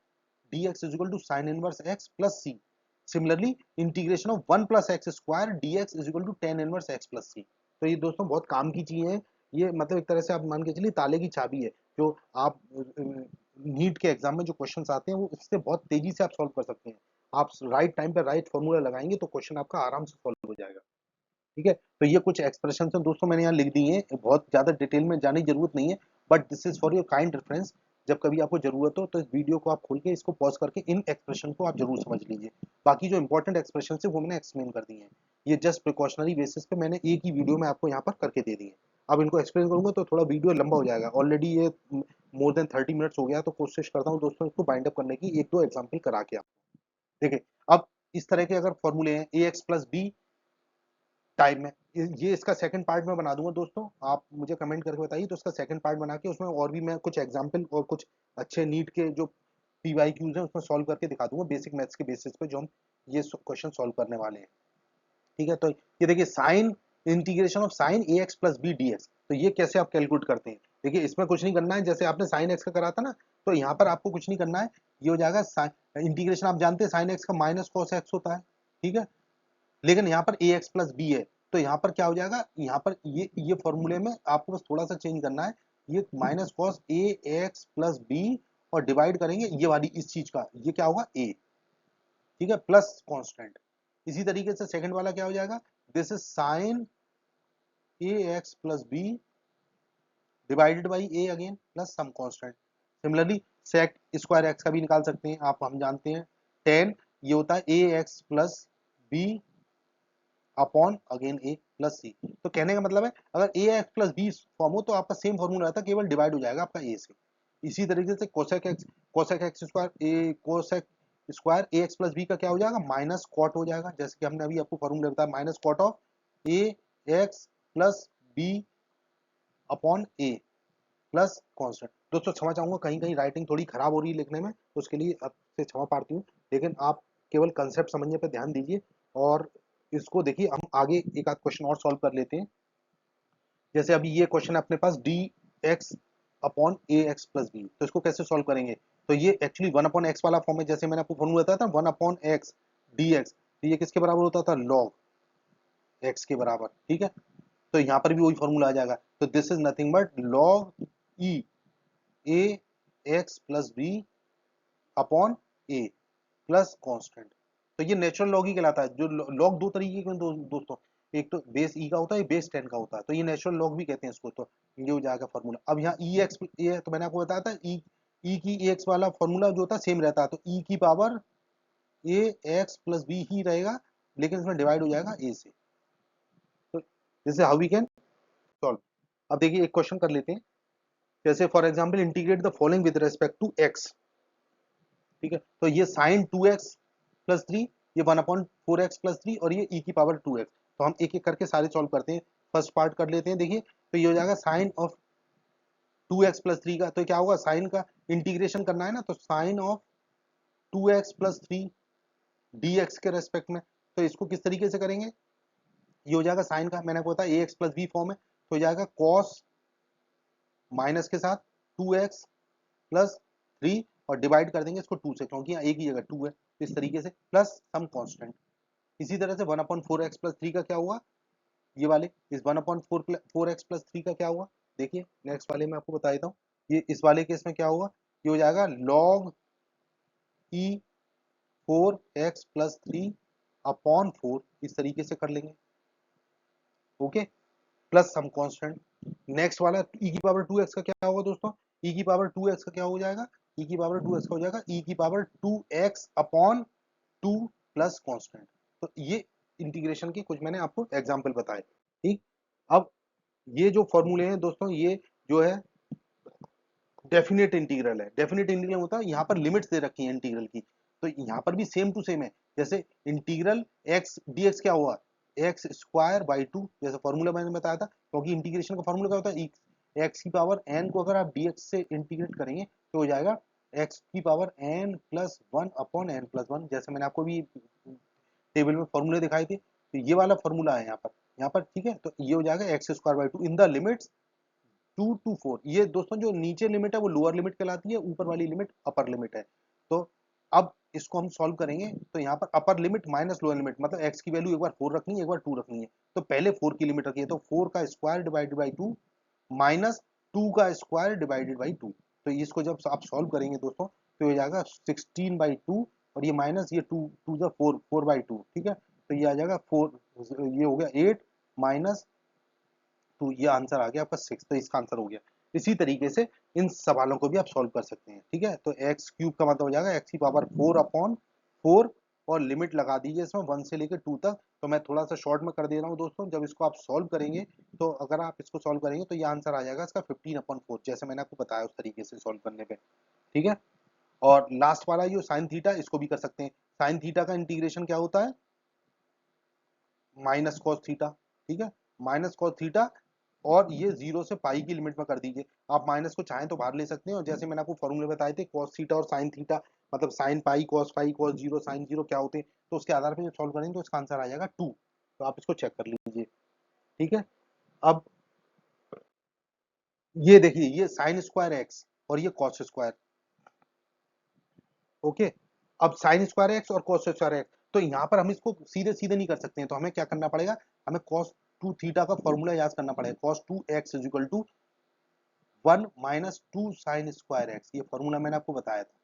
dx is equal to sin inverse x plus c. Similarly, integration of 1 plus x square dx is equal to tan inverse x plus c. तो ये दोस्तों बहुत काम की चीजें हैं। ये मतलब एक तरह से आप मान के चलिए ताले की चाबी है, जो आप नीट के एग्जाम में जो क्वेश्चंस आते हैं वो इससे बहुत तेजी से आप सॉल्व कर सकते हैं। आप राइट टाइम पे राइट फॉर्मूला लगाएंगे तो क्वेश्चन आपका आराम से सॉल्व हो जाएगा, ठीक है। तो ये कुछ एक्सप्रेशन हैं दोस्तों मैंने यहाँ लिख दिए हैं, बहुत ज्यादा डिटेल में जाने की जरूरत नहीं है, but this is for your kind reference. जब कभी आपको जरूरत हो तो इस वीडियो को आप खोल के इसको पॉज करके इन एक्सप्रेशन को आप जरूर समझ लीजिए। बाकी जो इंपॉर्टेंट एक्सप्रेशन है वो मैंने एक्सप्लेन कर दिए हैं। ये जस्ट प्रिकॉशनरी बेसिस पे मैंने एक ही वीडियो में आपको यहाँ पर करके दे दिए। अब इनको एक्सप्लेन करूंगा तो थोड़ा वीडियो लंबा हो जाएगा, ऑलरेडी ये मोर देन 30 मिनट्स हो गया। तो कोशिश करता हूँ दोस्तों इसको बाइंड अप करने की, एक दो एग्जाम्पल करा के आपको। देखिए अब इस तरह के अगर फॉर्मूले हैं ए एक्स प्लस बी टाइप में, ये इसका सेकंड पार्ट में बना दूंगा दोस्तों, आप मुझे कमेंट करके बताइए। तो इसका सेकंड पार्ट बना के उसमें और भी मैं कुछ एग्जांपल और कुछ अच्छे नीट के जो पीवाईक्यूज हैं उसमें सॉल्व करके दिखा दूंगा बेसिक मैथ्स के बेसिस पे जो हम ये क्वेश्चन सॉल्व करने वाले हैं, ठीक है। तो ये देखिए sine integration of sine a x plus b d x, तो ये कैसे आप कैलकुलेट करते हैं। देखिए इसमें कुछ नहीं करना है, जैसे आपने साइन एक्स का करा था ना, तो यहाँ पर आपको कुछ नहीं करना है। ये हो जाएगा इंटीग्रेशन, आप जानते हैं साइन एक्स का माइनस कॉस एक्स होता है, ठीक है। लेकिन यहाँ पर ए एक्स प्लस बी है, तो यहाँ पर क्या हो जाएगा, यहाँ पर ये फॉर्मूले में आपको बस थोड़ा सा चेंज करना है। ये minus cos A x plus B और डिवाइड करेंगे ये वाली इस चीज का, ये क्या होगा ए, ठीक है, प्लस कांस्टेंट। इसी तरीके से सेकंड वाला क्या हो जाएगा, this is sine a x plus b divided by a again plus some constant. Similarly sec square x का भी निकाल सकते हैं, आप हम जानते हैं टेन, ये होता है A x plus B upon again A plus C. तो कहने का मतलब है अगर A x plus B form हो तो आपका सेम फॉर्मूला रहता है, केवल डिवाइड हो जाएगा आपका ए से। इसी तरीके से कोसेक एक्स स्क्वायर ए कोसेक स्क्वायर ए एक्स प्लस बी का क्या हो जाएगा, माइनस कॉट हो जाएगा, जैसे कि हमने अभी आपको फॉर्मूला बताया minus cot of a x plus B upon a plus constant. दोस्तों क्षमा चाहूंगा कहीं कहीं राइटिंग थोड़ी खराब हो रही है लिखने में, तो उसके लिए आपसे क्षमा प्रार्थी हूँ। लेकिन आप केवल कंसेप्ट समझने पर ध्यान दीजिए और इसको देखिए। हम आगे एक आध क्वेश्चन और सॉल्व कर लेते हैं। जैसे अभी ये क्वेश्चन है अपने पास डी एक्स अपॉन ए एक्स प्लस बी, तो इसको कैसे सॉल्व करेंगे। तो ये एक्चुअली वन अपॉन एक्स वाला फॉर्म है, जैसे मैंने आपको फॉर्मूला बताया था one upon x D x, तो ये किसके बराबर होता था, लॉग एक्स के बराबर, ठीक है। तो यहाँ पर भी वही फॉर्मूला आ जाएगा। तो this is nothing but log e a x plus B upon a plus constant. तो ये नेचुरल लॉग ही कहलाता है। जो लॉग दो तरीके के दोस्तों, एक तो बेस ई का होता है, बेस 10 का होता है, तो ये नेचुरल लॉग भी कहते हैं इसको। तो ये हो जाएगा फॉर्मूला। अब यहाँ ई एक्स ए, तो मैंने आपको बताया था ई की एक्स वाला फॉर्मूला जो होता है सेम रहता है, तो ई की power a x plus b ही रहेगा, लेकिन इसमें डिवाइड हो जाएगा ए से। तो this is how we can solve. अब देखिए एक क्वेश्चन कर लेते हैं, जैसे for example integrate the following with respect to x. ठीक है, तो ये साइन 2x प्लस 3, ये 1/4x+3 और ये e की पावर 2x। तो हम एक एक करके सारे सॉल्व करते हैं। फर्स्ट पार्ट कर लेते हैं। देखिए तो ये हो जाएगा साइन ऑफ 2x+3 का, तो क्या होगा, साइन का इंटीग्रेशन करना है ना, तो साइन ऑफ 2x+3 dx के रेस्पेक्ट में। तो इसको किस तरीके से करेंगे, ये हो जाएगा साइन का, मैंने आपको बताया ax+b फॉर्म है, तो हो जाएगा कॉस माइनस के साथ 2x+3 और डिवाइड कर देंगे इसको 2 से, क्योंकि यहाँ एक ही जगह 2 है, तो इस तरीके से प्लस सम कांस्टेंट। इसी तरह से 1/4x+3 का क्या हुआ, ये वाले इस 1/4x+3 का क्या हुआ, देखिए नेक्स्ट वाले में आपको बता देता हूँ। ये इस वाले केस में क्या होगा, ये हो जाएगा log e 4x+3/4, इस तरीके से कर लेंगे। Okay, plus some constant. Next वाला e की पावर 2x का क्या होगा दोस्तों, e की पावर 2x का क्या हो जाएगा, e की पावर 2x का हो जाएगा e की पावर 2x/2 प्लस कांस्टेंट। तो ये इंटीग्रेशन की कुछ मैंने आपको एग्जांपल बताए। ठीक, अब ये जो फॉर्मूले हैं दोस्तों, ये जो है डेफिनेट इंटीग्रल है। डेफिनेट इंटीग्रल होता है यहाँ पर लिमिट्स दे रखी है इंटीग्रल की, तो यहाँ पर भी सेम टू सेम है। जैसे इंटीग्रल x dx क्या हुआ, x²/2, जैसे फॉर्मूला मैंने बताया था, क्योंकि इंटीग्रेशन का फॉर्मूला क्या होता है, x की पावर n को अगर आप dx से इंटीग्रेट करेंगे तो हो जाएगा x की पावर n+1/n+1, जैसे मैंने आपको भी टेबल में फॉर्मूले दिखाए थे, तो ये वाला फॉर्मूला है यहाँ पर। ठीक है, तो ये हो जाएगा x²/2 in the limits 2 to 4। ये दोस्तों जो नीचे लिमिट है वो लोअर लिमिट कहलाती है, ऊपर वाली लिमिट अपर लिमिट है। तो अब इसको हम सॉल्व करेंगे, तो यहाँ पर upper limit minus lower limit, मतलब x की वैल्यू एक बार 4 रखनी है, एक बार 2 रखनी है। तो पहले 4 की लिमिट रखिए, तो 4 का स्क्वायर डिवाइडेड बाई 2 माइनस 2 का स्क्वायर डिवाइडेड बाई 2। तो इसको जब आप सॉल्व करेंगे दोस्तों, तो हो जाएगा 16/2 और ये माइनस ये 2 2 जा 4 4/2। ठीक है, तो ये आ जाएगा 4, ये हो गया 8 माइनस, तो ये आंसर आ गया आपका 6, तो इसका आंसर हो गया। इसी तरीके से इन सवालों को भी आप सॉल्व कर सकते हैं। ठीक है, तो x³ का मतलब हो जाएगा x की पावर 4/4 और लिमिट लगा दीजिए इसमें 1 से लेकर 2 तक। तो मैं थोड़ा सा शॉर्ट में कर दे रहा हूँ दोस्तों, जब इसको आप सॉल्व करेंगे, तो अगर आप इसको सॉल्व करेंगे तो ये आंसर आ जाएगा इसका 15/4, जैसे मैंने आपको बताया उस तरीके से सॉल्व करने पे। ठीक है, और लास्ट वाला ये साइन थीटा, इसको भी कर सकते हैं। साइन थीटा का इंटीग्रेशन क्या होता है, माइनस कॉस थीटा। ठीक है, माइनस कॉस थीटा, और ये 0 से पाई की लिमिट में कर दीजिए। आप माइनस को चाहें तो बाहर ले सकते हैं, और जैसे मैंने आपको फॉर्मूले बताए थे कॉस थीटा और साइन थीटा, मतलब sine pi cos pi cos 0 sine 0 क्या होते हैं, तो उसके आधार पर जब सॉल्व करेंगे तो इसका आंसर आ जाएगा 2। तो आप इसको चेक कर लीजिए। ठीक है, अब ये देखिए, ये साइन स्क्वायर एक्स और ये कॉस स्क्वायर। ओके, अब साइन स्क्वायर एक्स और कॉस स्क्वायर एक्स, तो यहाँ पर हम इसको सीधे सीधे नहीं कर सकते हैं, तो हमें क्या करना पड़ेगा, हमें कॉस 2 थीटा का फॉर्मूला याद करना पड़ेगा। Cos 2x is equal to 1 minus 2 sine square x, ये फॉर्मूला मैंने आपको बताया था।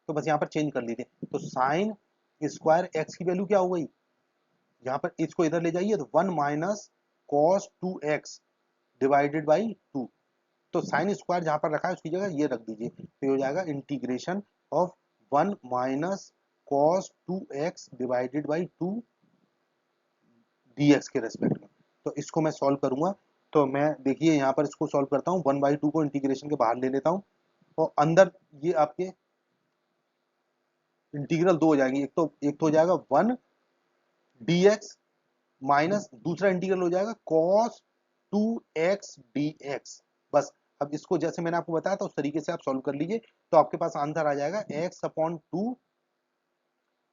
तो बस यहाँ पर चेंज कर लीजिए, तो साइन स्क्वायर एक्स की वैल्यू क्या हो गई, यहाँ पर इसको इधर ले जाइए, तो 1 minus cos 2x divided by 2। तो साइन स्क्वायर जहां पर रखा है उसकी जगह ये रख दीजिए, तो ये हो जाएगा integration of 1 minus cos 2x divided by 2 dx के रेस्पेक्ट में। तो इसको मैं सॉल्व करूंगा, तो मैं देखिए यहाँ पर इसको सॉल्व करता हूँ, 1/2 को इंटीग्रेशन के बाहर ले लेता हूँ, और अंदर ये आपके इंटीग्रल दो हो जाएंगे, एक तो हो जाएगा 1 dx माइनस दूसरा इंटीग्रल हो जाएगा cos 2x dx। बस, अब इसको जैसे मैंने आपको बताया था उस तरीके से आप सॉल्व कर लीजिए, तो आपके पास आंसर आ जाएगा x/2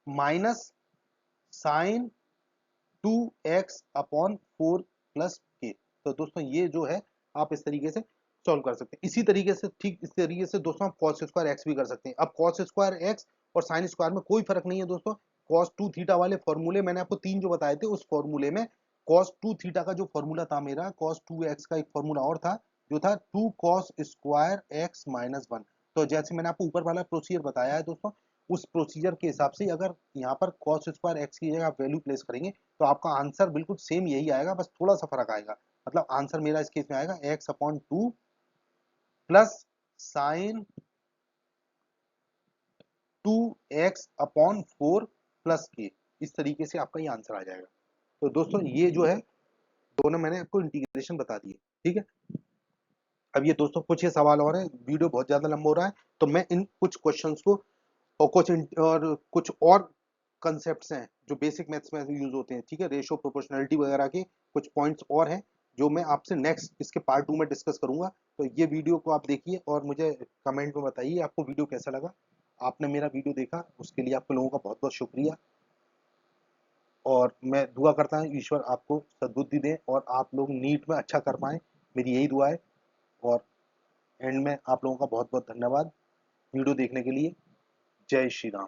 minus sign 2x/4 plus के। तो दोस्तों ये जो है आप इस तरीके से सॉल्व कर सकते हैं। इसी तरीके से, ठीक इस तरीके से दोस्तों आप cos स्क्वायर एक्स भी कर सकते हैं। अब cos स्क्वायर एक्स और साइन स्क्वायर में कोई फर्क नहीं है दोस्तों। cos 2 थीटा वाले फॉर्मूले मैंने आपको 3 जो बताए थे, उस फॉर्मूले में cos 2 थीटा का जो फॉर्मूला था मेरा, cos 2x का एक फॉर्मूला और था जो था 2 cos स्क्वायर x माइनस 1। तो जैसे मैंने आपको ऊपर वाला प्रोसीजर बताया है दोस्तों, उस प्रोसीजर के हिसाब से अगर यहाँ पर cos स्क्वायर एक्स की जगह आप वैल्यू प्लेस करेंगे, तो आपका आंसर बिल्कुल सेम यही आएगा, बस थोड़ा सा फर्क आएगा। मतलब आंसर मेरा इस केस में आएगा x/2 plus sign 2x/4 plus के। इस तरीके से आपका ये आंसर आ जाएगा। तो दोस्तों ये जो है दोनों मैंने आपको इंटीग्रेशन बता दिए, ठीक है। अब ये दोस्तों कुछ ये सवाल और हैं, वीडियो बहुत ज़्यादा लंबा हो रहा है, तो मैं इन कुछ क्वेश्चंस को और कुछ और कंसेप्ट्स हैं जो बेसिक मैथ्स में यूज होते हैं, ठीक है, रेशो प्रोपोर्शनलिटी वगैरह के कुछ पॉइंट्स और हैं जो मैं आपसे नेक्स्ट इसके पार्ट 2 में डिस्कस करूंगा। तो ये वीडियो को आप देखिए और मुझे कमेंट में बताइए आपको वीडियो कैसा लगा। आपने मेरा वीडियो देखा उसके लिए आप लोगों का बहुत बहुत शुक्रिया, और मैं दुआ करता हूँ ईश्वर आपको सद्बुद्धि दें और आप लोग नीट में अच्छा कर पाएँ, मेरी यही दुआ है। और एंड में आप लोगों का बहुत बहुत धन्यवाद वीडियो देखने के लिए। जय श्री राम।